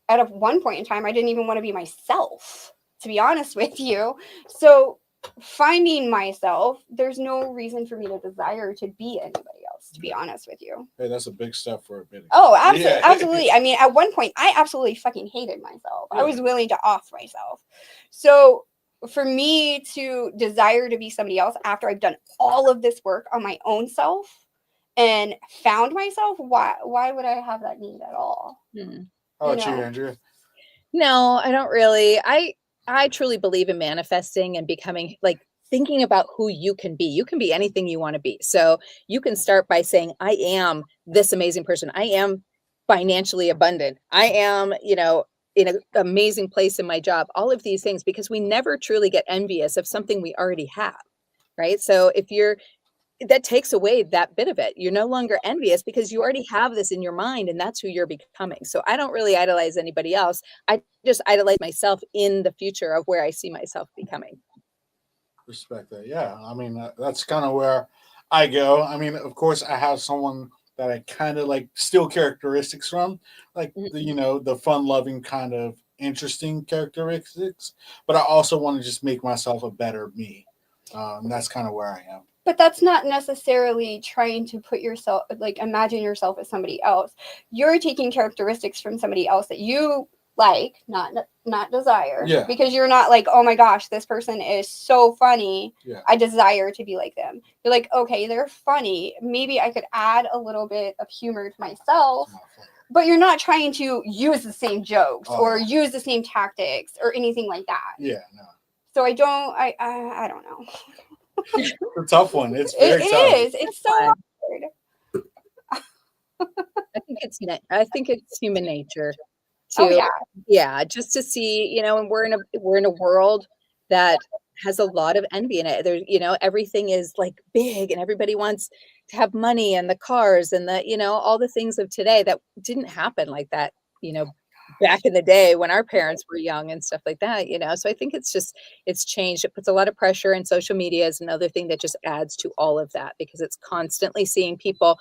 at one point in time, I didn't even want to be myself, to be honest with you. So finding myself, there's no reason for me to desire to be anybody else, to be honest with you. Hey, that's a big step for a minute. Oh, absolutely. Yeah. Absolutely. I mean, at one point, I absolutely fucking hated myself. Yeah. I was willing to off myself. So for me to desire to be somebody else after I've done all of this work on my own self and found myself, why would I have that need at all? How about you, Andrea? No, I don't really. I truly believe in manifesting and becoming, like, thinking about who you can be. You can be anything you want to be. So you can start by saying, I am this amazing person. I am financially abundant. I am, in an amazing place in my job. All of these things, because we never truly get envious of something we already have, right? So that takes away that bit of it. You're no longer envious because you already have this in your mind, and that's who you're becoming. So I don't really idolize anybody else. I just idolize myself in the future of where I see myself becoming. Respect that. Yeah. I mean, that's kind of where I go. I mean, of course, I have someone that I kind of like steal characteristics from, like the fun-loving kind of interesting characteristics. But I also want to just make myself a better me. That's kind of where I am. But that's not necessarily trying to put yourself, like, imagine yourself as somebody else. You're taking characteristics from somebody else that you like, not desire. Yeah. Because you're not like, oh my gosh, this person is so funny. Yeah. I desire to be like them. You're like, okay, they're funny. Maybe I could add a little bit of humor to myself. But you're not trying to use the same jokes or use the same tactics or anything like that. Yeah, no. So I don't know. It's a tough one. It's very tough. It is. It's so hard. I think it's human nature just to see, and we're in a world that has a lot of envy in it. There's, everything is like big, and everybody wants to have money and the cars and the, all the things of today that didn't happen like that, back in the day when our parents were young and stuff like that, So I think it's changed. It puts a lot of pressure, and social media is another thing that just adds to all of that, because it's constantly seeing people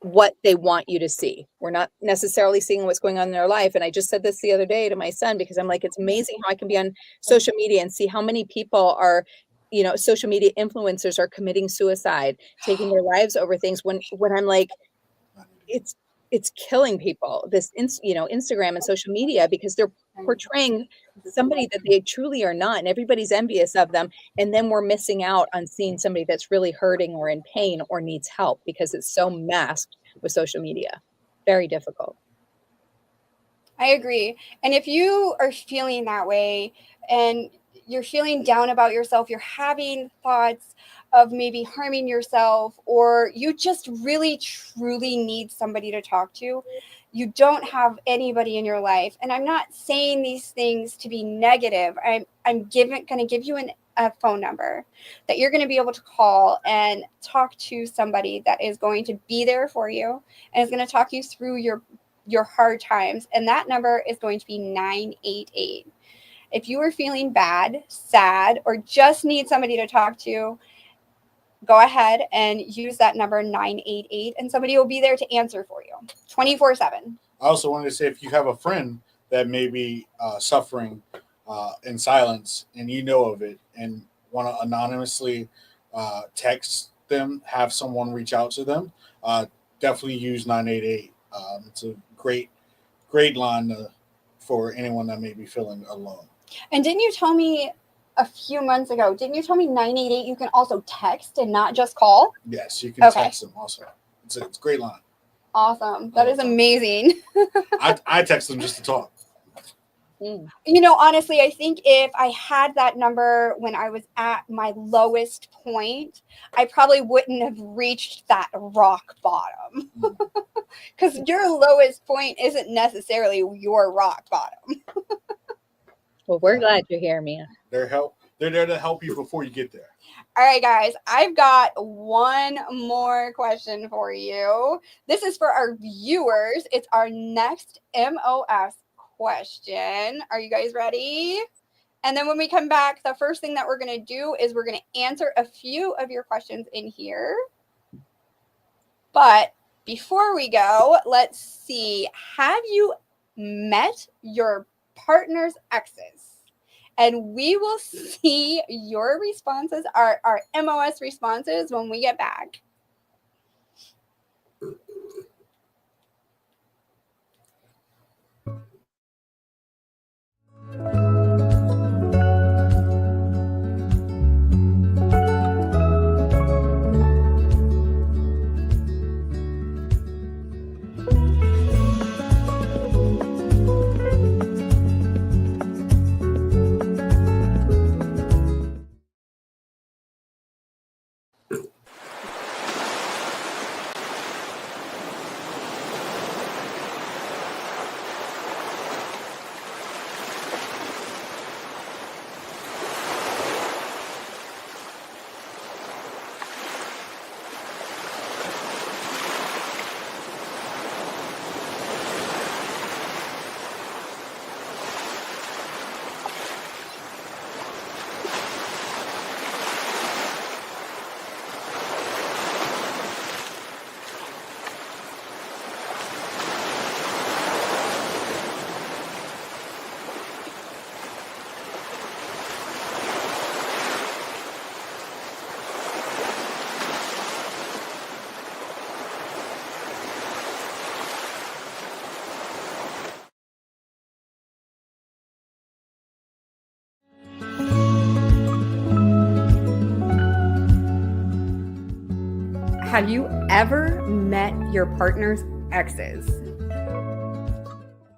what they want you to see. We're not necessarily seeing what's going on in their life. And I just said this the other day to my son, because I'm like, it's amazing how I can be on social media and see how many people are, social media influencers are committing suicide, taking their lives over things, when I'm like, it's killing people, this Instagram and social media, because they're portraying somebody that they truly are not, and everybody's envious of them, and then we're missing out on seeing somebody that's really hurting or in pain or needs help because it's so masked with social media. Very difficult. I agree. And if you are feeling that way and you're feeling down about yourself, you're having thoughts of maybe harming yourself, or you just really truly need somebody to talk to, you don't have anybody in your life. And I'm not saying these things to be negative. I'm going to give you a phone number that you're going to be able to call and talk to somebody that is going to be there for you and is going to talk you through your hard times. And that number is going to be 988. If you are feeling bad, sad, or just need somebody to talk to, go ahead and use that number 988, and somebody will be there to answer for you 24/7. I also wanted to say, if you have a friend that may be suffering in silence and you know of it and want to anonymously text them, have someone reach out to them, definitely use 988. It's a great line for anyone that may be feeling alone. And didn't you tell me a few months ago, 988 you can also text and not just call? Yes, you can text them also. It's a great line. Awesome. That is amazing. I text them just to talk. You know, honestly, I think if I had that number when I was at my lowest point, I probably wouldn't have reached that rock bottom. Because your lowest point isn't necessarily your rock bottom. Well, we're glad you're here, Mia. They're there to help you before you get there. All right, guys, I've got one more question for you. This is for our viewers. It's our next MOS question. Are you guys ready? And then when we come back, the first thing that we're going to do is we're going to answer a few of your questions in here. But before we go, let's see. Have you met your partner's exes? And we will see your responses, our MOS responses, when we get back. Have you ever met your partner's exes?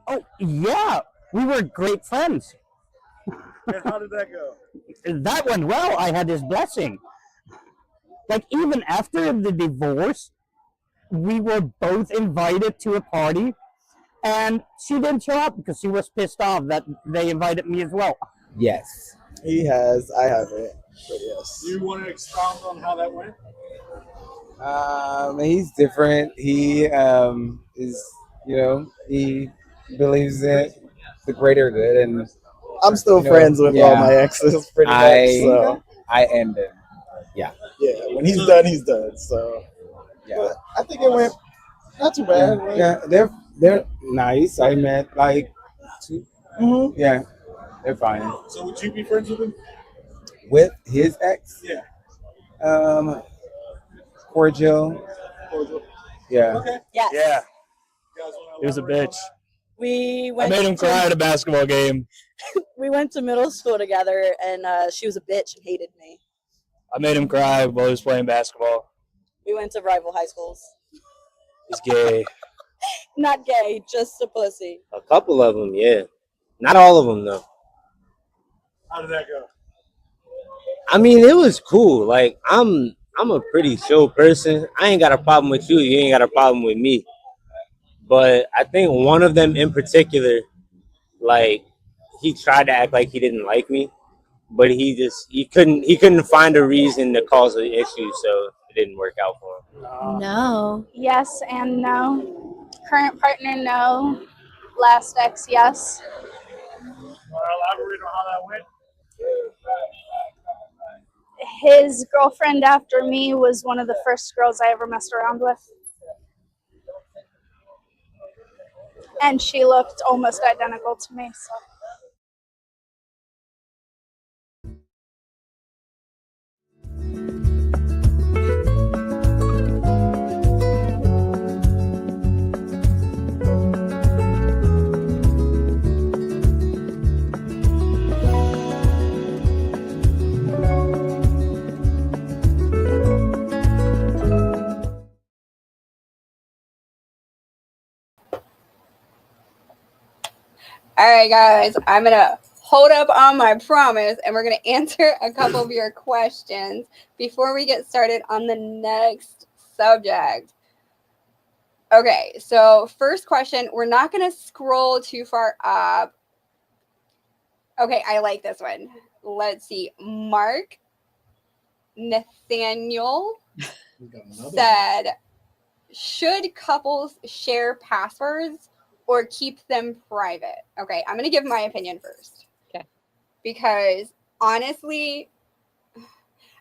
Oh, yeah. We were great friends. And how did that go? That went well. I had his blessing. Like, even after the divorce, we were both invited to a party, and she didn't show up because she was pissed off that they invited me as well. Yes. He has. I haven't. But yes. Do you want to expound on how that went? He's different. He is, he believes in the greater good, and I'm still friends with all my exes, pretty much. So I ended. Yeah. When he's done, he's done. So but I think it went not too bad. Yeah, they're nice. I met like two. Mm-hmm. Yeah, they're fine. So would you be friends with him? With his ex? Yeah. Cordial. Yeah. Okay. Yes. Yeah. It was a bitch. We I went. made him cry at a basketball game. We went to middle school together, and she was a bitch and hated me. I made him cry while he was playing basketball. We went to rival high schools. He's gay. Not gay, just a pussy. A couple of them, yeah. Not all of them, though. How did that go? I mean, it was cool. Like, I'm a pretty chill person. I ain't got a problem with you. You ain't got a problem with me. But I think one of them in particular, like, he tried to act like he didn't like me, but he couldn't find a reason to cause an issue, so it didn't work out for him. No. Yes and no. Current partner, no. Last ex, yes. Elaborate on how that went. His girlfriend after me was one of the first girls I ever messed around with. And she looked almost identical to me, so. All right, guys, I'm going to hold up on my promise and we're going to answer a couple of your questions before we get started on the next subject. Okay, so first question, we're not going to scroll too far up. Okay, I like this one. Let's see. Mark Nathaniel said, should couples share passwords or keep them private? Okay, I'm going to give my opinion first. Okay. Because honestly,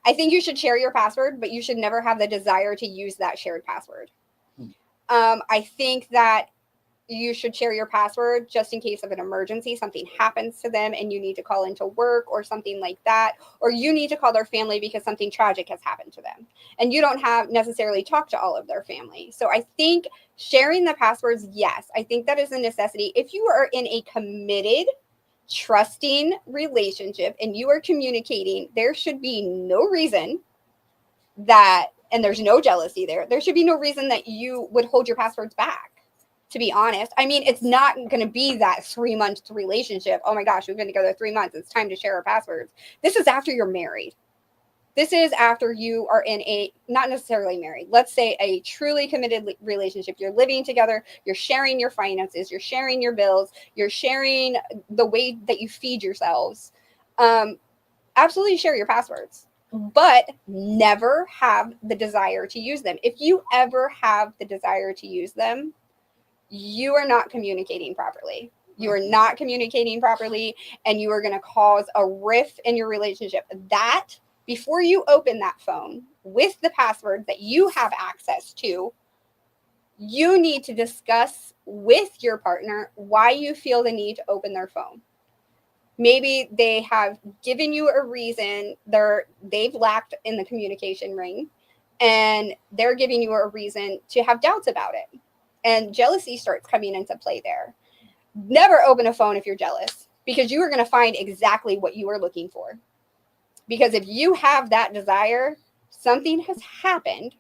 I think you should share your password, but you should never have the desire to use that shared password. I think that you should share your password just in case of an emergency, something happens to them and you need to call into work or something like that, or you need to call their family because something tragic has happened to them and you don't have necessarily talked to all of their family. So I think sharing the passwords, yes, I think that is a necessity. If you are in a committed, trusting relationship and you are communicating, there should be no reason that, and there's no jealousy there should be no reason that you would hold your passwords back. To be honest, I mean, it's not going to be that 3-month relationship. Oh my gosh, we've been together 3 months. It's time to share our passwords. This is after you're married. This is after you are in a, not necessarily married, let's say a truly committed relationship. You're living together. You're sharing your finances. You're sharing your bills. You're sharing the way that you feed yourselves. Absolutely share your passwords, but never have the desire to use them. If you ever have the desire to use them, you are not communicating properly. You are not communicating properly, and you are going to cause a rift in your relationship. That, before you open that phone with the password that you have access to, you need to discuss with your partner why you feel the need to open their phone. Maybe they have given you a reason, they've lacked in the communication ring, and they're giving you a reason to have doubts about it. And jealousy starts coming into play there. Never open a phone if you're jealous, because you are going to find exactly what you are looking for. Because if you have that desire, something has happened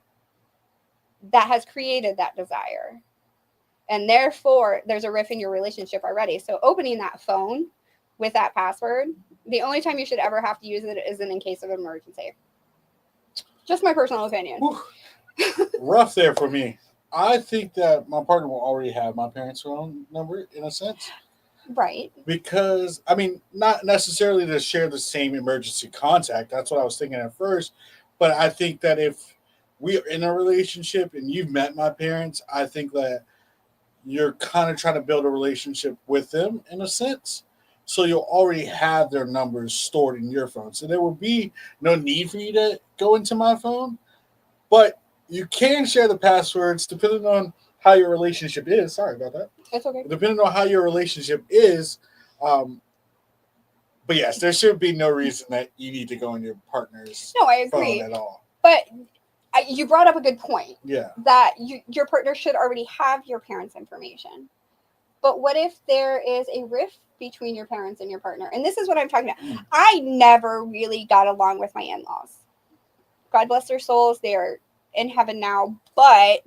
that has created that desire. And therefore, there's a rift in your relationship already. So opening that phone with that password, the only time you should ever have to use it is in case of emergency. Just my personal opinion. Rough there for me. I think that my partner will already have my parents' phone number in a sense. Right. Because, I mean, not necessarily to share the same emergency contact. That's what I was thinking at first. But I think that if we're in a relationship and you've met my parents, I think that you're kind of trying to build a relationship with them in a sense. So you'll already have their numbers stored in your phone. So there will be no need for you to go into my phone. But you can share the passwords depending on how your relationship is. Sorry about that. It's okay. Depending on how your relationship is. But yes, there should be no reason that you need to go on your partner's phone at all. But you brought up a good point. Yeah. That your partner should already have your parents' information. But what if there is a rift between your parents and your partner? And this is what I'm talking about. I never really got along with my in-laws. God bless their souls. They're in heaven now. But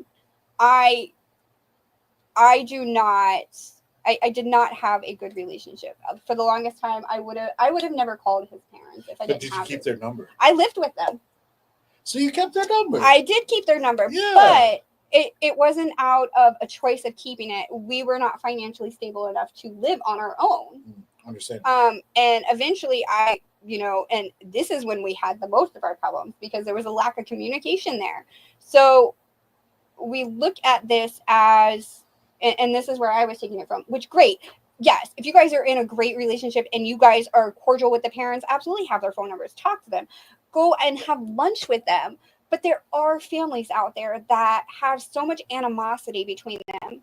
I do not, I did not have a good relationship. For the longest time, I would have never called his parents if I didn't have. But did you keep their number? I lived with them. So you kept their number? I did keep their number, but it wasn't out of a choice of keeping it. We were not financially stable enough to live on our own. Understand. And eventually and this is when we had the most of our problems because there was a lack of communication there. So we look at this as, and this is where I was taking it from, which great. Yes, if you guys are in a great relationship and you guys are cordial with the parents, absolutely have their phone numbers, talk to them, go and have lunch with them. But there are families out there that have so much animosity between them.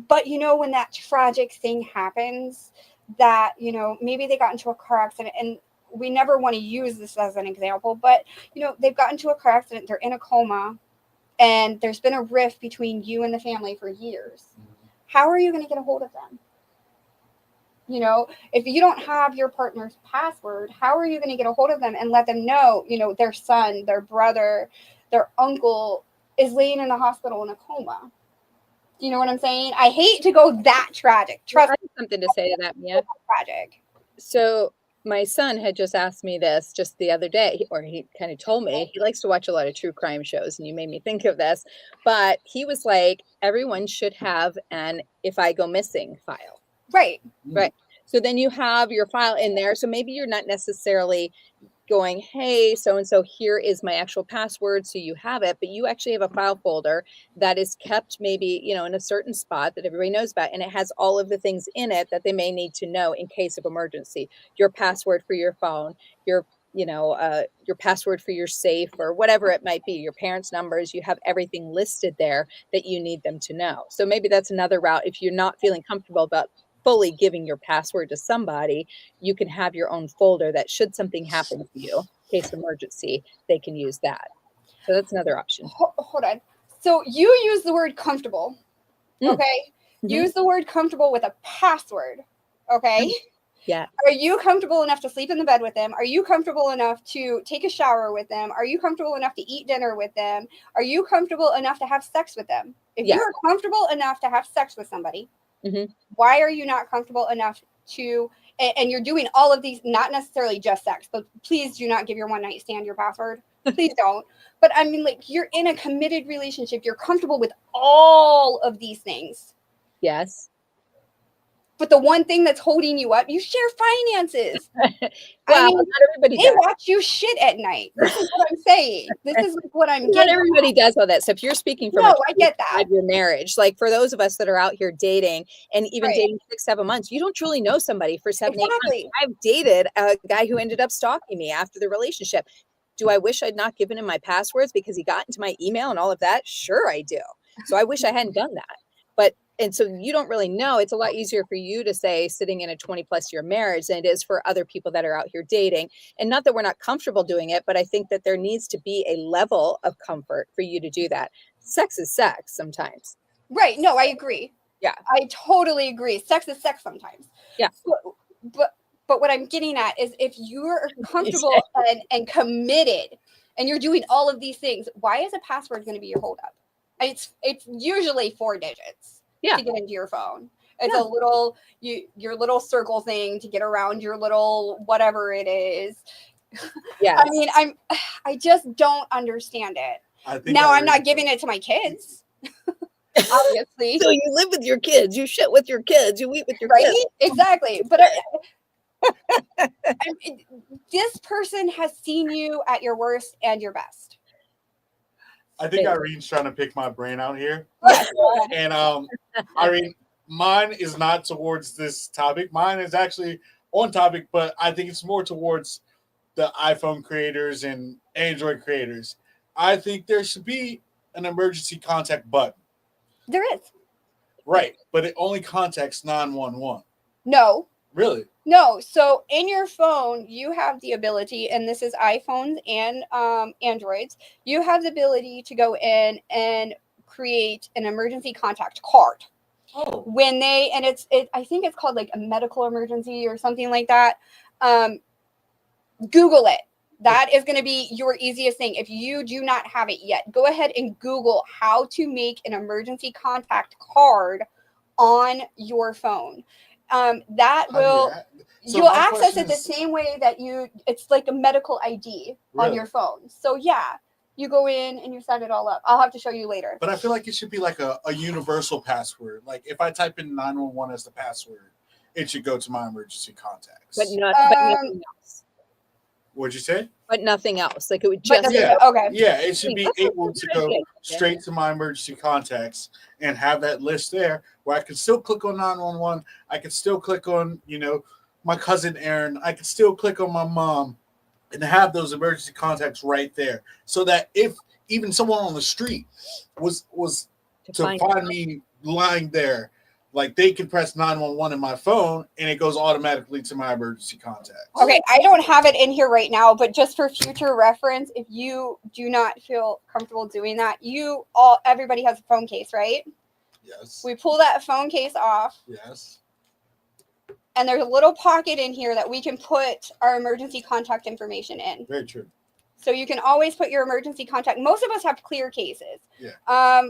But when that tragic thing happens, that maybe they got into a car accident, and we never want to use this as an example, but they've gotten into a car accident, they're in a coma, and there's been a rift between you and the family for years. How are you going to get a hold of them? If you don't have your partner's password, how are you going to get a hold of them and let them know, their son, their brother, their uncle is laying in the hospital in a coma? Do you know what I'm saying? I hate to go that tragic. Trust I have something to say to that, Mia. Tragic. So my son had just asked me this just the other day, or he kind of told me he likes to watch a lot of true crime shows, and you made me think of this. But he was like, everyone should have an if I go missing file. Right. Right. So then you have your file in there. So maybe you're not necessarily going, hey, so-and-so, here is my actual password. So you have it, but you actually have a file folder that is kept maybe, in a certain spot that everybody knows about. And it has all of the things in it that they may need to know in case of emergency. Your password for your phone, your password for your safe, or whatever it might be, your parents' numbers, you have everything listed there that you need them to know. So maybe that's another route. If you're not feeling comfortable about fully giving your password to somebody, you can have your own folder that should something happen to you, in case of emergency, they can use that. So that's another option. Hold on. So you use the word comfortable. Okay. Use the word comfortable with a password. Okay. Yeah. Are you comfortable enough to sleep in the bed with them? Are you comfortable enough to take a shower with them? Are you comfortable enough to eat dinner with them? Are you comfortable enough to have sex with them? If you are comfortable enough to have sex with somebody, why are you not comfortable enough to, and you're doing all of these, not necessarily just sex, but please do not give your one night stand your password. Please don't. But I mean, like, you're in a committed relationship. You're comfortable with all of these things. Yes. But the one thing that's holding you up, you share finances. Well, not everybody they does. watch you shit at night. This is what I'm saying. This is what I'm Not getting. everybody does all that stuff. You're speaking from I get that. Your marriage. Like for those of us that are out here dating and even dating 6-7 months, you don't truly know somebody for 7-8 months. I've dated a guy who ended up stalking me after the relationship. Do I wish I'd not given him my passwords because he got into my email and all of that? Sure, I do. So I wish I hadn't done that. And so you don't really know. It's a lot easier for you to say sitting in a 20+ year marriage than it is for other people that are out here dating. And not that we're not comfortable doing it, but I think that there needs to be a level of comfort for you to do that. Sex is sex sometimes. Right. No, I agree. Yeah. I totally agree. Sex is sex sometimes. Yeah. But what I'm getting at is if you're comfortable and committed and you're doing all of these things, why is a password going to be your holdup? It's usually 4 digits. To get into your phone. It's a little your little circle thing to get around your little whatever it is. Yeah. I mean, I just don't understand it. Now I'm not giving it to my kids. Obviously. So you live with your kids, you shit with your kids, you eat with your kids. Exactly. But this person has seen you at your worst and your best. I think Irene's trying to pick my brain out here. Yes. And Irene, mine is not towards this topic. Mine is actually on topic, but I think it's more towards the iPhone creators and Android creators. I think there should be an emergency contact button. There is. Right, but it only contacts 911. No. Really? No. So in your phone, you have the ability, and this is iPhones and Androids, you have the ability to go in and create an emergency contact card. Oh. When they, and I think it's called like a medical emergency or something like that. Google it. That is going to be your easiest thing. If you do not have it yet, go ahead and Google how to make an emergency contact card on your phone. That will, you'll access it the same way that it's like a medical ID on your phone. So yeah, you go in and you set it all up. I'll have to show you later. But I feel like it should be like a universal password. Like if I type in 911 as the password, it should go to my emergency contacts. But nothing else. What'd you say? But nothing else. Like it would just okay. Yeah, it should be able to go straight to my emergency contacts and have that list there where I can still click on 911. I can still click on, my cousin Aaron. I can still click on my mom and have those emergency contacts right there. So that if even someone on the street was to find me lying there, like they can press 911 in my phone and it goes automatically to my emergency contacts. Okay, I don't have it in here right now, but just for future reference, if you do not feel comfortable doing that, everybody has a phone case, right? Yes. We pull that phone case off. Yes. And there's a little pocket in here that we can put our emergency contact information in. Very true. So you can always put your emergency contact. Most of us have clear cases. Yeah.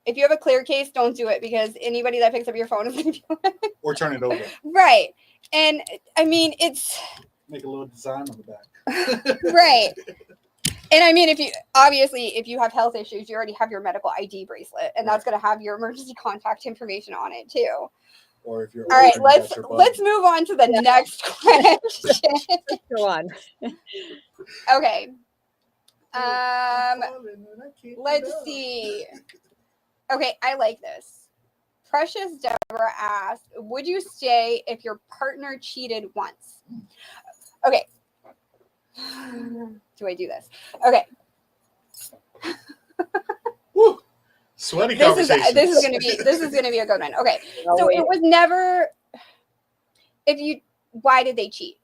If you have a clear case, don't do it because anybody that picks up your phone is going to do it. Or turn it over. Right. And I mean, make a little design on the back. Right. And I mean, if you have health issues, you already have your medical ID bracelet, and that's going to have your emergency contact information on it too. Or if you're all right, let's move on to the next question. Go on. Okay. Let's see. Okay, I like this. Precious Deborah asked, would you stay if your partner cheated once? Okay. Do I do this? Okay. Woo. Sweaty conversation. This is gonna be a good one. Okay. So it was never why did they cheat?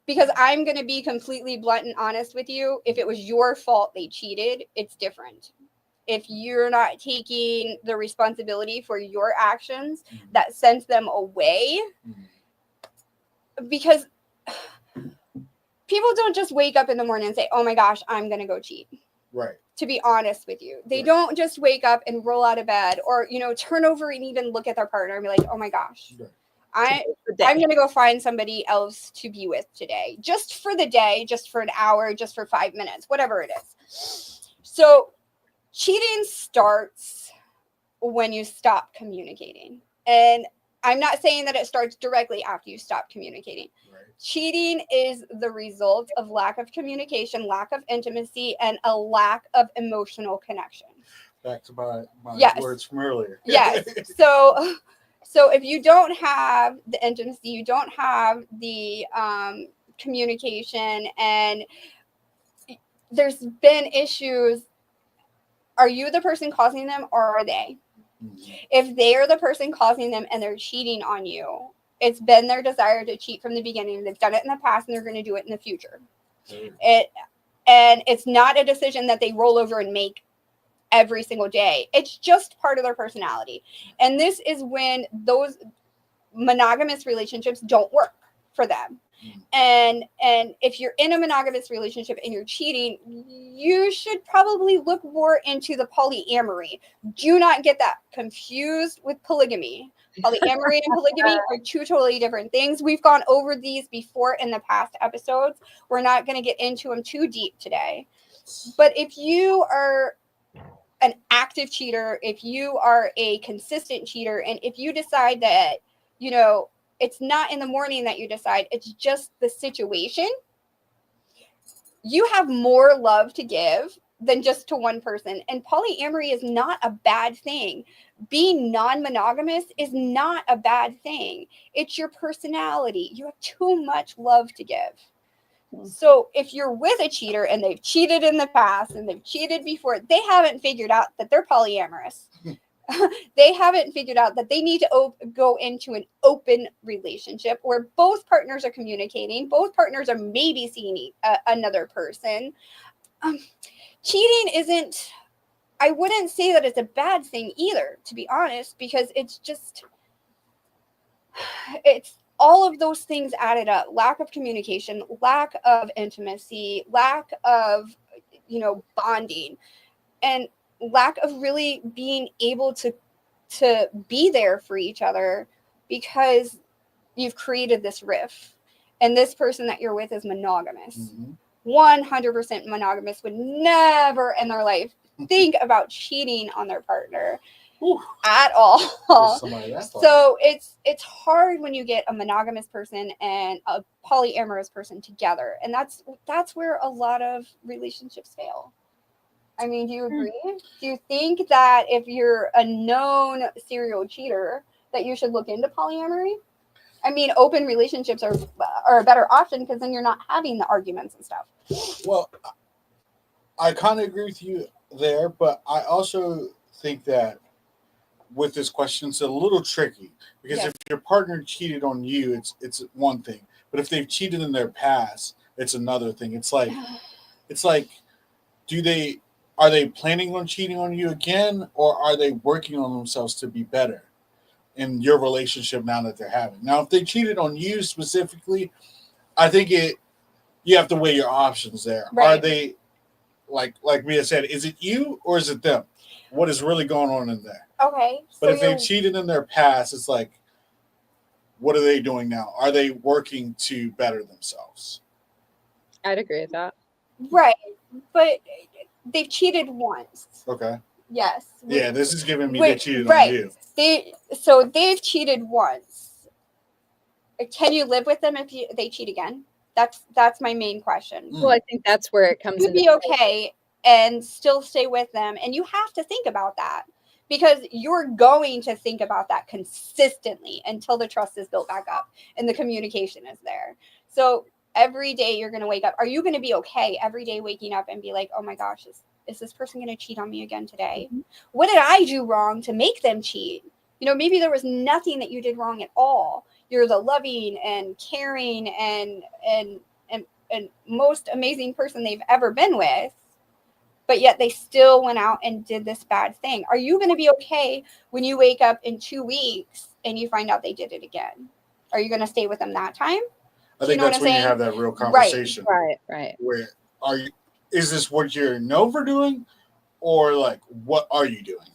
Because I'm gonna be completely blunt and honest with you. If it was your fault they cheated, it's different. If you're not taking the responsibility for your actions, that sends them away. Because people don't just wake up in the morning and say, oh my gosh, I'm going to go cheat. Right. To be honest with you. They don't just wake up and roll out of bed or, turn over and even look at their partner and be like, oh my gosh, I'm going to go find somebody else to be with today. Just for the day, just for an hour, just for 5 minutes, whatever it is. So cheating starts when you stop communicating. And I'm not saying that it starts directly after you stop communicating. Right. Cheating is the result of lack of communication, lack of intimacy, and a lack of emotional connection. Back to my yes. words from earlier. Yes. So if you don't have the intimacy, you don't have the communication, and there's been issues. Are you the person causing them or are they? Mm-hmm. If they are the person causing them and they're cheating on you, it's been their desire to cheat from the beginning. They've done it in the past and they're going to do it in the future. Mm-hmm. And it's not a decision that they roll over and make every single day. It's just part of their personality. And this is when those monogamous relationships don't work for them. And if you're in a monogamous relationship and you're cheating, you should probably look more into the polyamory. Do not get that confused with polygamy. Polyamory and polygamy are two totally different things. We've gone over these before in the past episodes. We're not going to get into them too deep today. But if you are an active cheater, if you are a consistent cheater, and if you decide that, it's not in the morning that you decide, it's just the situation, you have more love to give than just to one person. And polyamory is not a bad thing. Being non-monogamous is not a bad thing. It's your personality. You have too much love to give. So if you're with a cheater and they've cheated in the past and they've cheated before, they haven't figured out that they're polyamorous. They haven't figured out that they need to go into an open relationship where both partners are communicating, both partners are maybe seeing another person. Cheating isn't, I wouldn't say that it's a bad thing either, to be honest, because it's all of those things added up. Lack of communication, lack of intimacy, lack of, bonding, and lack of really being able to be there for each other, because you've created this rift, and this person that you're with is monogamous. 100% monogamous, would never in their life think about cheating on their partner at all. So it's hard when you get a monogamous person and a polyamorous person together, and that's where a lot of relationships fail. I mean, do you agree? Do you think that if you're a known serial cheater that you should look into polyamory? I mean, open relationships are a better option, because then you're not having the arguments and stuff. Well, I kind of agree with you there, but I also think that with this question, it's a little tricky, because if your partner cheated on you, it's one thing, but if they've cheated in their past, it's another thing. It's like, are they planning on cheating on you again, or are they working on themselves to be better in your relationship now that they're having? Now, if they cheated on you specifically, I think you have to weigh your options there. Right. Are they, like Mia said, is it you or is it them? What is really going on in there? Okay. But if they've cheated in their past, it's like, what are they doing now? Are they working to better themselves? I'd agree with that. Right. But they've cheated once. Okay. Yes. Yeah, this is giving me they cheated on you. They've cheated once. Can you live with them if they cheat again? That's my main question. Well, I think that's where it comes in. You'd be okay and still stay with them, and you have to think about that, because you're going to think about that consistently until the trust is built back up and the communication is there. So every day you're going to wake up. Are you going to be okay every day waking up and be like, oh my gosh, is this person going to cheat on me again today? Mm-hmm. What did I do wrong to make them cheat? Maybe there was nothing that you did wrong at all. You're the loving and caring and most amazing person they've ever been with, but yet they still went out and did this bad thing. Are you going to be okay when you wake up in 2 weeks and you find out they did it again? Are you going to stay with them that time? I think that's when you have that real conversation. Right. Where is this what you're known for doing, or like, what are you doing?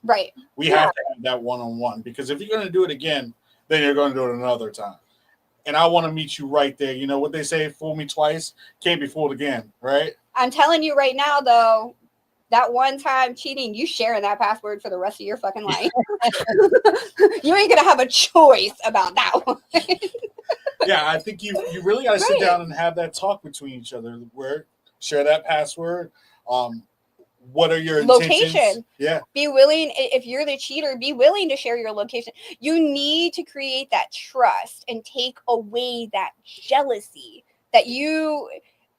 Right. We have to have that one-on-one, because if you're going to do it again, then you're going to do it another time. And I want to meet you right there. You know what they say, fool me twice, can't be fooled again, right? I'm telling you right now, though, that one time cheating, you sharing that password for the rest of your fucking life. You ain't going to have a choice about that one. Yeah, I think you really got to sit down and have that talk between each other. Share that password. What are your location? Intentions? Yeah. Be willing, if you're the cheater, be willing to share your location. You need to create that trust and take away that jealousy that you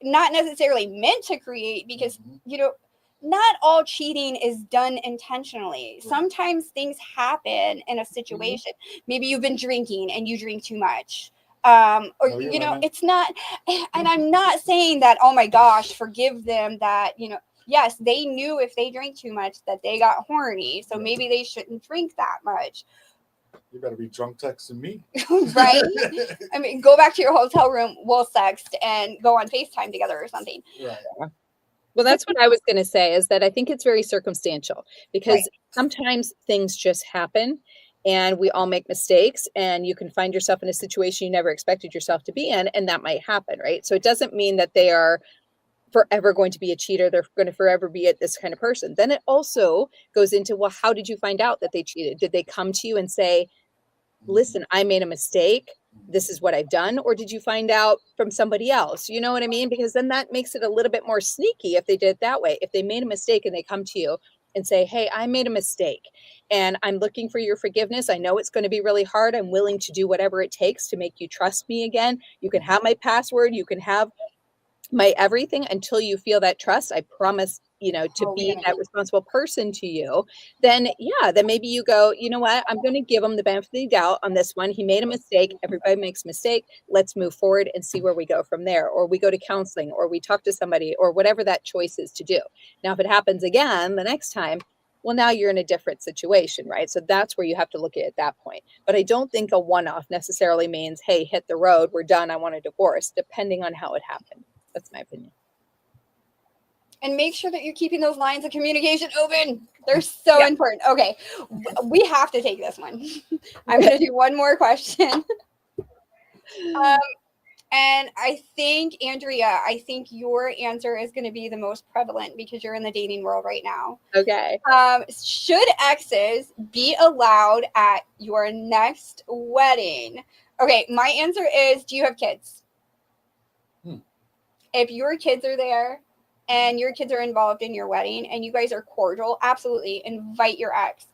not necessarily meant to create, because, not all cheating is done intentionally. Sometimes things happen in a situation. Maybe you've been drinking and you drink too much. It's not, and I'm not saying that, oh my gosh, forgive them that, yes, they knew if they drank too much that they got horny. So maybe they shouldn't drink that much. You better be drunk texting me. Right? I mean, go back to your hotel room, we'll sext and go on FaceTime together or something. Right. Well, that's what I was going to say, is that I think it's very circumstantial, because sometimes things just happen and we all make mistakes, and you can find yourself in a situation you never expected yourself to be in, and that might happen, right? So it doesn't mean that they are forever going to be a cheater. They're going to forever be this kind of person. Then it also goes into, well, how did you find out that they cheated? Did they come to you and say, listen, I made a mistake, this is what I've done? Or did you find out from somebody else? You know what I mean? Because then that makes it a little bit more sneaky if they did it that way. If they made a mistake and they come to you and say, hey, I made a mistake and I'm looking for your forgiveness. I know it's going to be really hard. I'm willing to do whatever it takes to make you trust me again. You can have my password. You can have my everything until you feel that trust. I promise to be that responsible person to you, then then maybe you go, you know what, I'm going to give him the benefit of the doubt on this one. He made a mistake. Everybody makes a mistake. Let's move forward and see where we go from there. Or we go to counseling, or we talk to somebody, or whatever that choice is to do. Now, if it happens again the next time, well, now you're in a different situation, right? So that's where you have to look at that point. But I don't think a one-off necessarily means, hey, hit the road, we're done, I want a divorce, depending on how it happened. That's my opinion. And make sure that you're keeping those lines of communication open. They're so important. Okay, we have to take this one. I'm going to do one more question. And I think, Andrea, your answer is going to be the most prevalent because you're in the dating world right now. Okay. Should exes be allowed at your next wedding? Okay, my answer is, do you have kids? If your kids are there, and your kids are involved in your wedding and you guys are cordial, absolutely invite your ex.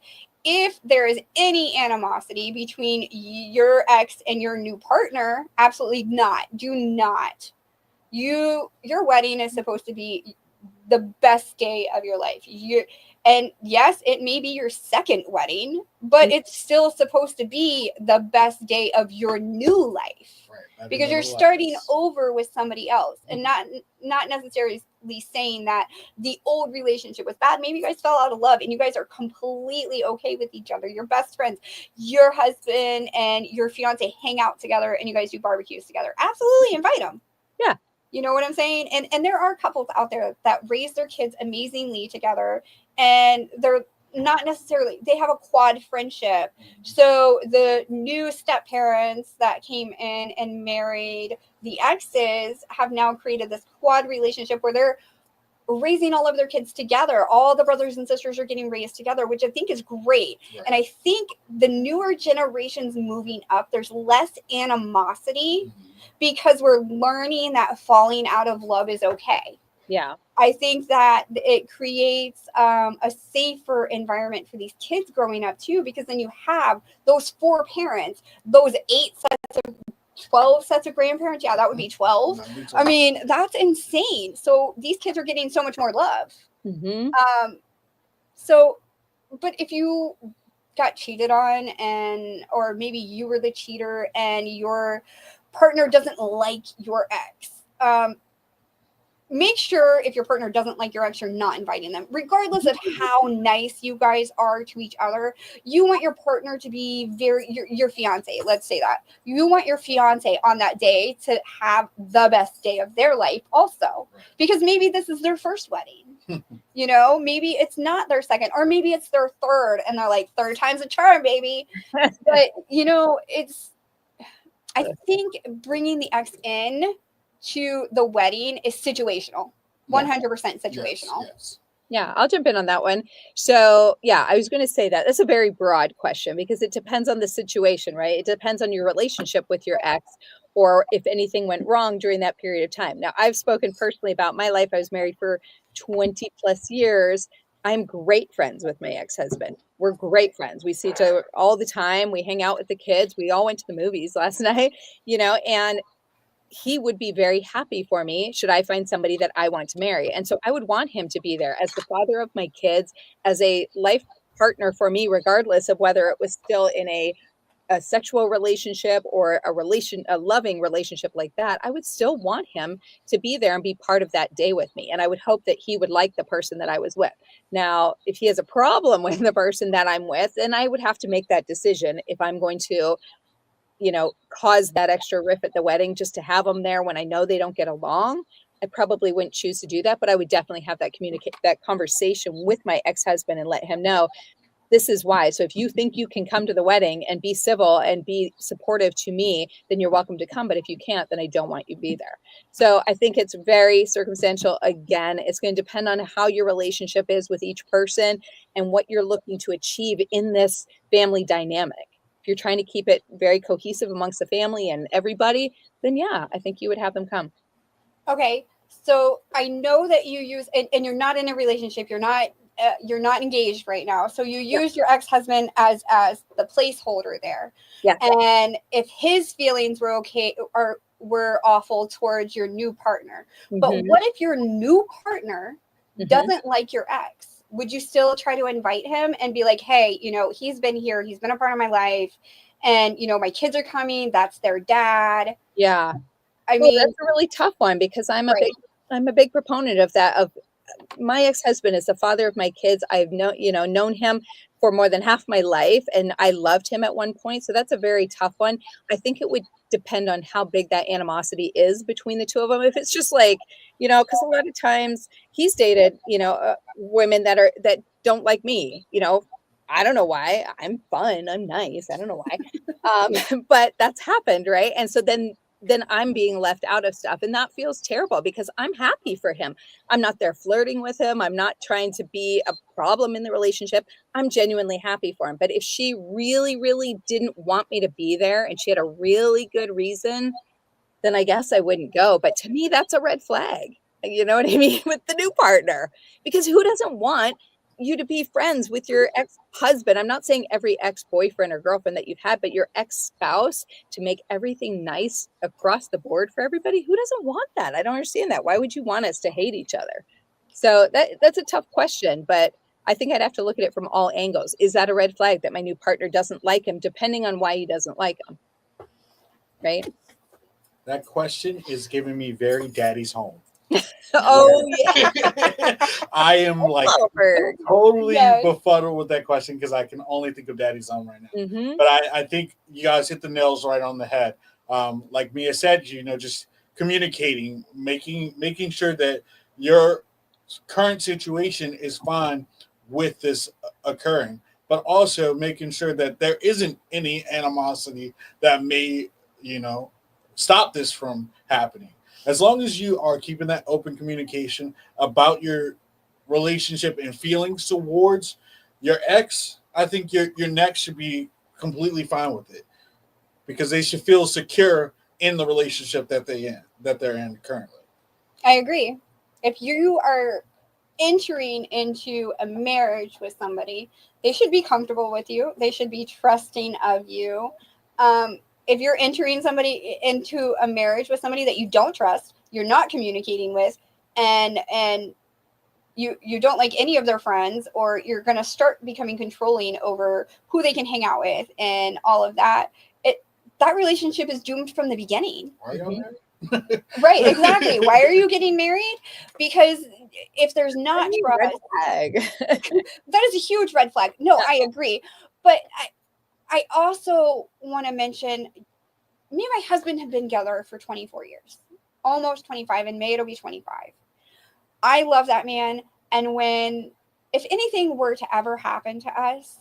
If there is any animosity between your ex and your new partner, absolutely not. Do not. Your wedding is supposed to be the best day of your life. And yes, it may be your second wedding, but it's still supposed to be the best day of your new life. Right. Because you're starting over with somebody else, and not necessarily saying that the old relationship was bad. Maybe you guys fell out of love and you guys are completely okay with each other. You're best friends. Your husband and your fiance hang out together and you guys do barbecues together. Absolutely invite them. Yeah. You know what I'm saying? And there are couples out there that raise their kids amazingly together, and they're not necessarily, they have a quad friendship. So the new step parents that came in and married the exes have now created this quad relationship where they're raising all of their kids together. All the brothers and sisters are getting raised together, which I think is great. Right. And I think the newer generations moving up, there's less animosity because we're learning that falling out of love is okay. Yeah. I think that it creates a safer environment for these kids growing up too, because then you have those 4 parents, those 12 sets of grandparents. Yeah, that would be 12. I mean, that's insane. So these kids are getting so much more love. But if you got cheated on, or maybe you were the cheater and your partner doesn't like your ex, make sure if your partner doesn't like your ex, you're not inviting them, regardless of how nice you guys are to each other. You want your partner to be your fiance. Let's say that you want your fiance on that day to have the best day of their life also, because maybe this is their first wedding. Maybe it's not their second, or maybe it's their third and they're like, third time's a charm, baby. But I think bringing the ex in to the wedding is situational, 100% situational. Yes. Yeah, I'll jump in on that one. So, I was going to say that's a very broad question because it depends on the situation, right? It depends on your relationship with your ex, or if anything went wrong during that period of time. Now, I've spoken personally about my life. I was married for 20 plus years. I'm great friends with my ex-husband. We're great friends. We see each other all the time. We hang out with the kids. We all went to the movies last night, and he would be very happy for me should I find somebody that I want to marry. And so I would want him to be there as the father of my kids, as a life partner for me, regardless of whether it was still in a sexual relationship or a loving relationship like that. I would still want him to be there and be part of that day with me. And I would hope that he would like the person that I was with. Now, if he has a problem with the person that I'm with, then I would have to make that decision if I'm going to cause that extra riff at the wedding just to have them there when I know they don't get along. I probably wouldn't choose to do that, but I would definitely have that conversation with my ex-husband and let him know this is why. So if you think you can come to the wedding and be civil and be supportive to me, then you're welcome to come. But if you can't, then I don't want you to be there. So I think it's very circumstantial. Again, it's going to depend on how your relationship is with each person and what you're looking to achieve in this family dynamic. If you're trying to keep it very cohesive amongst the family and everybody, then I think you would have them come. Okay. So I know that you use, and you're not in a relationship. You're not engaged right now. So you use your ex-husband as the placeholder there. Yeah. And if his feelings were okay were awful towards your new partner, but what if your new partner doesn't like your ex, would you still try to invite him and be like, hey, you know, he's been here, he's been a part of my life, and you know, my kids are coming, that's their dad? Yeah. I Well, mean, that's a really tough one because I'm a right. big proponent of that. Of my ex-husband is the father of my kids. I've known him for more than half my life, and I loved him at one point. So that's a very tough one. I think it would depend on how big that animosity is between the two of them. If it's just like, because a lot of times he's dated, women that don't like me. I don't know why. I'm fun. I'm nice. I don't know why. But that's happened, right? And so then I'm being left out of stuff, and that feels terrible because I'm happy for him. I'm not there flirting with him. I'm not trying to be a problem in the relationship. I'm genuinely happy for him. But if she really, really didn't want me to be there and she had a really good reason, then I guess I wouldn't go. But to me, that's a red flag. You know what I mean? With the new partner, because who doesn't want you to be friends with your ex-husband? I'm not saying every ex-boyfriend or girlfriend that you've had, but your ex-spouse, to make everything nice across the board for everybody. Who doesn't want that? I don't understand that. Why would you want us to hate each other? So that's a tough question, but I think I'd have to look at it from all angles. Is that a red flag that my new partner doesn't like him, depending on why he doesn't like him? Right? That question is giving me very daddy's home. Oh yeah. I am like totally Yes. befuddled with that question because I can only think of daddy's home right now. Mm-hmm. But I think you guys hit the nails right on the head. Like Mia said, just communicating, making sure that your current situation is fine with this occurring, but also making sure that there isn't any animosity that may, stop this from happening. As long as you are keeping that open communication about your relationship and feelings towards your ex, I think your next should be completely fine with it because they should feel secure in the relationship that they're in currently. I agree. If you are entering into a marriage with somebody, they should be comfortable with you. They should be trusting of you. If you're entering somebody into a marriage with somebody that you don't trust, you're not communicating with, and you don't like any of their friends, or you're going to start becoming controlling over who they can hang out with and all of that, that relationship is doomed from the beginning. Are you married? Right, exactly. Why are you getting married? Because if there's not trust, red flag. that is a huge red flag. No, I agree. But I also want to mention, me and my husband have been together for 24 years, almost 25. In May, it'll be 25. I love that man. And if anything were to ever happen to us,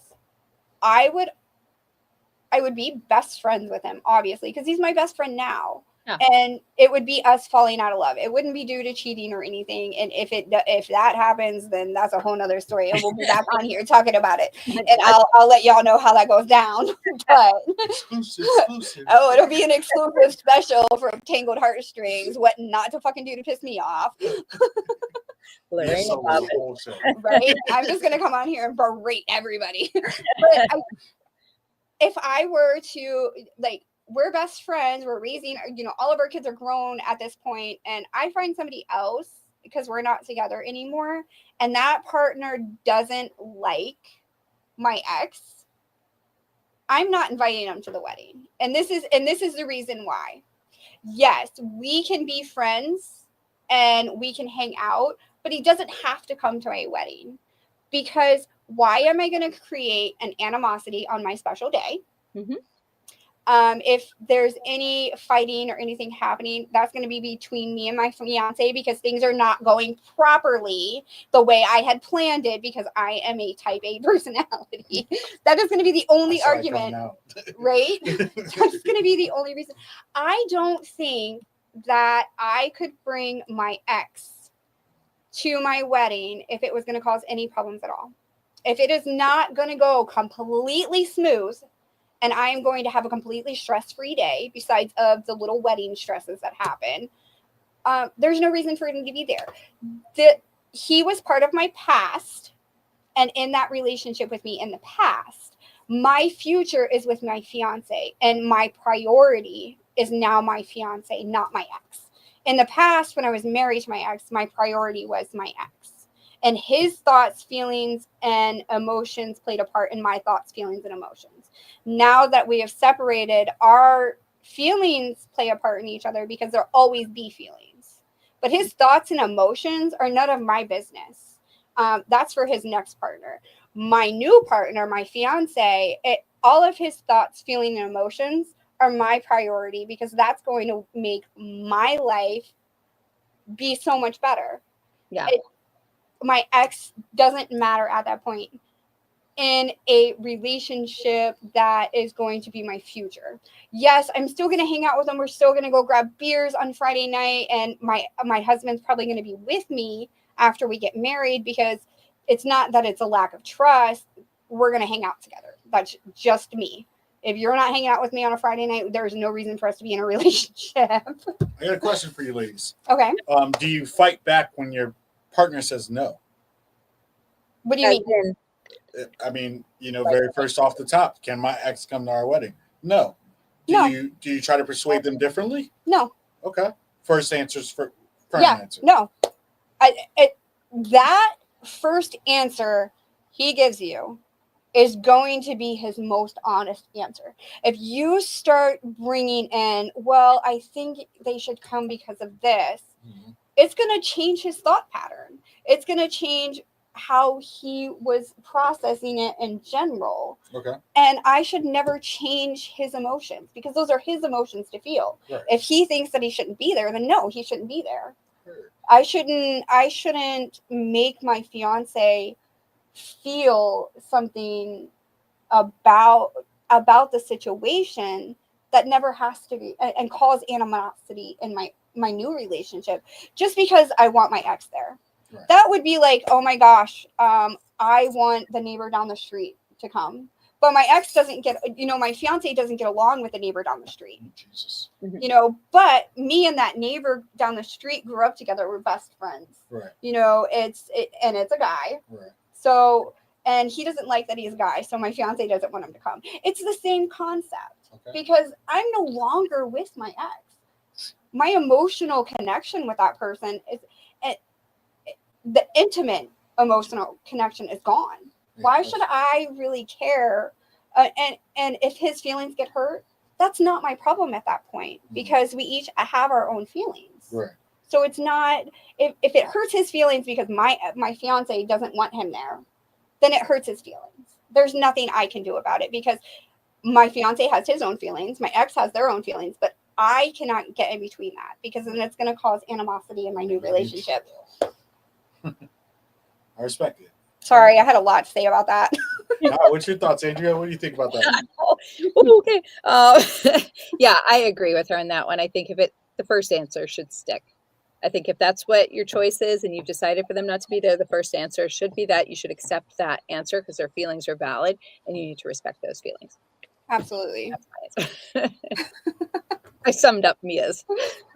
I would be best friends with him, obviously, because he's my best friend now. Yeah. And it would be us falling out of love. It wouldn't be due to cheating or anything. And if that happens, then that's a whole nother story. And we'll be back on here talking about it. And I'll let y'all know how that goes down. But Exclusive. oh, it'll be an exclusive special from Tangled Heartstrings. What not to fucking do to piss me off. Yes, so Lorraine, Right? I'm just gonna come on here and berate everybody. But if I were to, like, we're best friends, we're raising, all of our kids are grown at this point, and I find somebody else because we're not together anymore, and that partner doesn't like my ex, I'm not inviting them to the wedding. And this is the reason why. Yes, we can be friends and we can hang out, but he doesn't have to come to my wedding, because why am I going to create an animosity on my special day? Mm-hmm. If there's any fighting or anything happening, that's going to be between me and my fiance, because things are not going properly the way I had planned it, because I am a type A personality. That is going to be the only argument, right? That's going to be the only reason. I don't think that I could bring my ex to my wedding if it was going to cause any problems at all. If it is not going to go completely smooth, and I am going to have a completely stress-free day, besides of the little wedding stresses that happen, there's no reason for him to be there. He was part of my past, and in that relationship with me in the past, my future is with my fiance, and my priority is now my fiance, not my ex. In the past, when I was married to my ex, my priority was my ex. And his thoughts, feelings, and emotions played a part in my thoughts, feelings, and emotions. Now that we have separated, our feelings play a part in each other because there'll always be feelings. But his thoughts and emotions are none of my business. That's for his next partner. My new partner, my fiance, all of his thoughts, feelings, and emotions are my priority because that's going to make my life be so much better. Yeah. My ex doesn't matter at that point in a relationship that is going to be my future. Yes, I'm still going to hang out with him. We're still going to go grab beers on Friday night, and my husband's probably going to be with me after we get married, because it's not that it's a lack of trust. We're going to hang out together. That's just me. If you're not hanging out with me on a Friday night, there's no reason for us to be in a relationship. I got a question for you ladies. Okay. Do you fight back when your partner says no? What do you mean? I mean, very first off the top, can my ex come to our wedding? No. Do you try to persuade them differently? No. Okay. First answer's for answer. No. That first answer he gives you is going to be his most honest answer. If you start bringing in, well, I think they should come because of this, it's going to change his thought pattern. It's going to change how he was processing it in general. Okay. And I should never change his emotions, because those are his emotions to feel. Right. If he thinks that he shouldn't be there, then no, he shouldn't be there. I shouldn't make my fiance feel something about the situation that never has to be, and cause animosity in my new relationship just because I want my ex there. Right. That would be like, oh my gosh, I want the neighbor down the street to come, but my ex doesn't get, my fiance doesn't get along with the neighbor down the street. Jesus. But me and that neighbor down the street grew up together. We're best friends. Right. It's a guy. Right. So, and he doesn't like that he's a guy, so my fiance doesn't want him to come. It's the same concept. Okay. Because I'm no longer with my ex. My emotional connection with that person is, the intimate emotional connection is gone. Why should I really care? And if his feelings get hurt, that's not my problem at that point, because we each have our own feelings. Right. So it's not, if it hurts his feelings because my fiance doesn't want him there, then it hurts his feelings. There's nothing I can do about it, because my fiance has his own feelings, my ex has their own feelings, but I cannot get in between that, because then it's going to cause animosity in my new relationship. I respect it. Sorry, I had a lot to say about that. What's your thoughts, Andrea? What do you think about that? Okay. Yeah, I agree with her on that one. I think the first answer should stick. I think if that's what your choice is and you've decided for them not to be there, the first answer should be that. You should accept that answer because their feelings are valid and you need to respect those feelings. Absolutely. I summed up Mia's.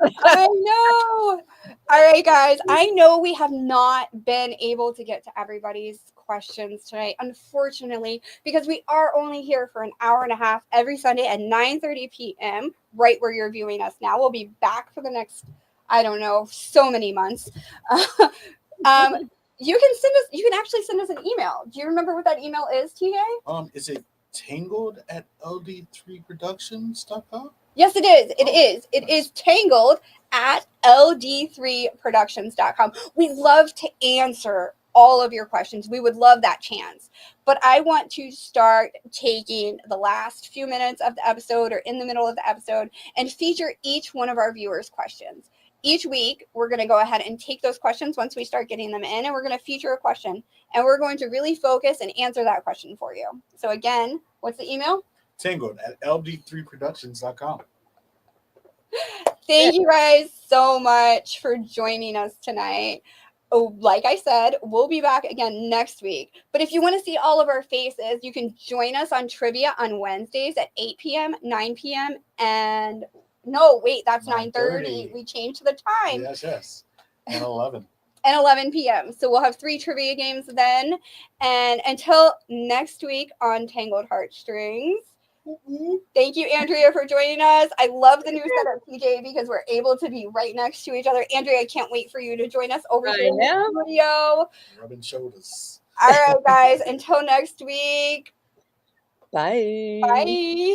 I know. All right, guys. I know we have not been able to get to everybody's questions tonight, unfortunately, because we are only here for an hour and a half every Sunday at 9:30 p.m., right where you're viewing us now. We'll be back for the next, I don't know, so many months. You can actually send us an email. Do you remember what that email is, TJ? Is it Tangled at ld3productions.com? Yes, it is. It is Tangled at ld3productions.com. We love to answer all of your questions. We would love that chance. But I want to start taking the last few minutes of the episode or in the middle of the episode and feature each one of our viewers' questions. Each week, we're going to go ahead and take those questions once we start getting them in, and we're going to feature a question. And we're going to really focus and answer that question for you. So again, what's the email? Tangled at ld3productions.com. Thank you guys so much for joining us tonight. Oh, like I said, we'll be back again next week. But if you want to see all of our faces, you can join us on trivia on Wednesdays at 8 p.m., 9 p.m., and no, wait, that's 9:30. We changed the time. Yes. And 11. And 11 p.m. So we'll have 3 trivia games then. And until next week on Tangled Heartstrings, Thank you, Andrea, for joining us. I love the new setup, TJ, because we're able to be right next to each other. Andrea, I can't wait for you to join us over here in the studio. Rubbing shoulders. All right, guys. Until next week. Bye. Bye.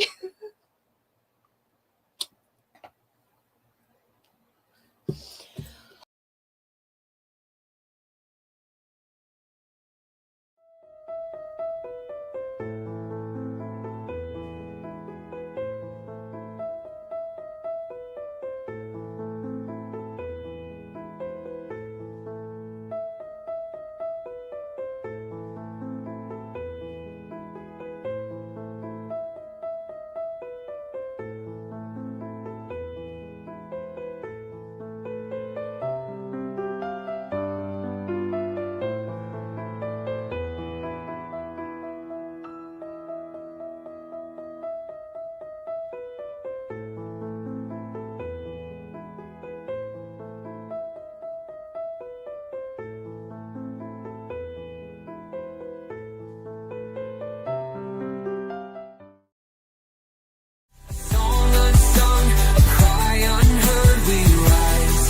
Song unsung, a cry unheard, we rise,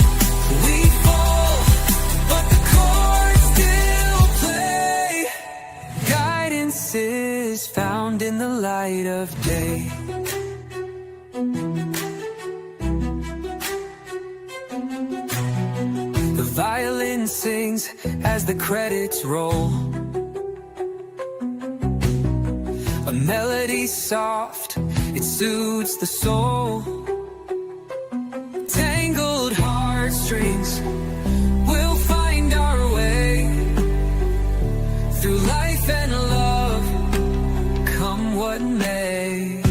we fall, but the chords still play. Guidance is found in the light of day. The violin sings as the credits roll. A melody soft, it soothes the soul. Tangled heartstrings, we'll find our way through life and love, come what may.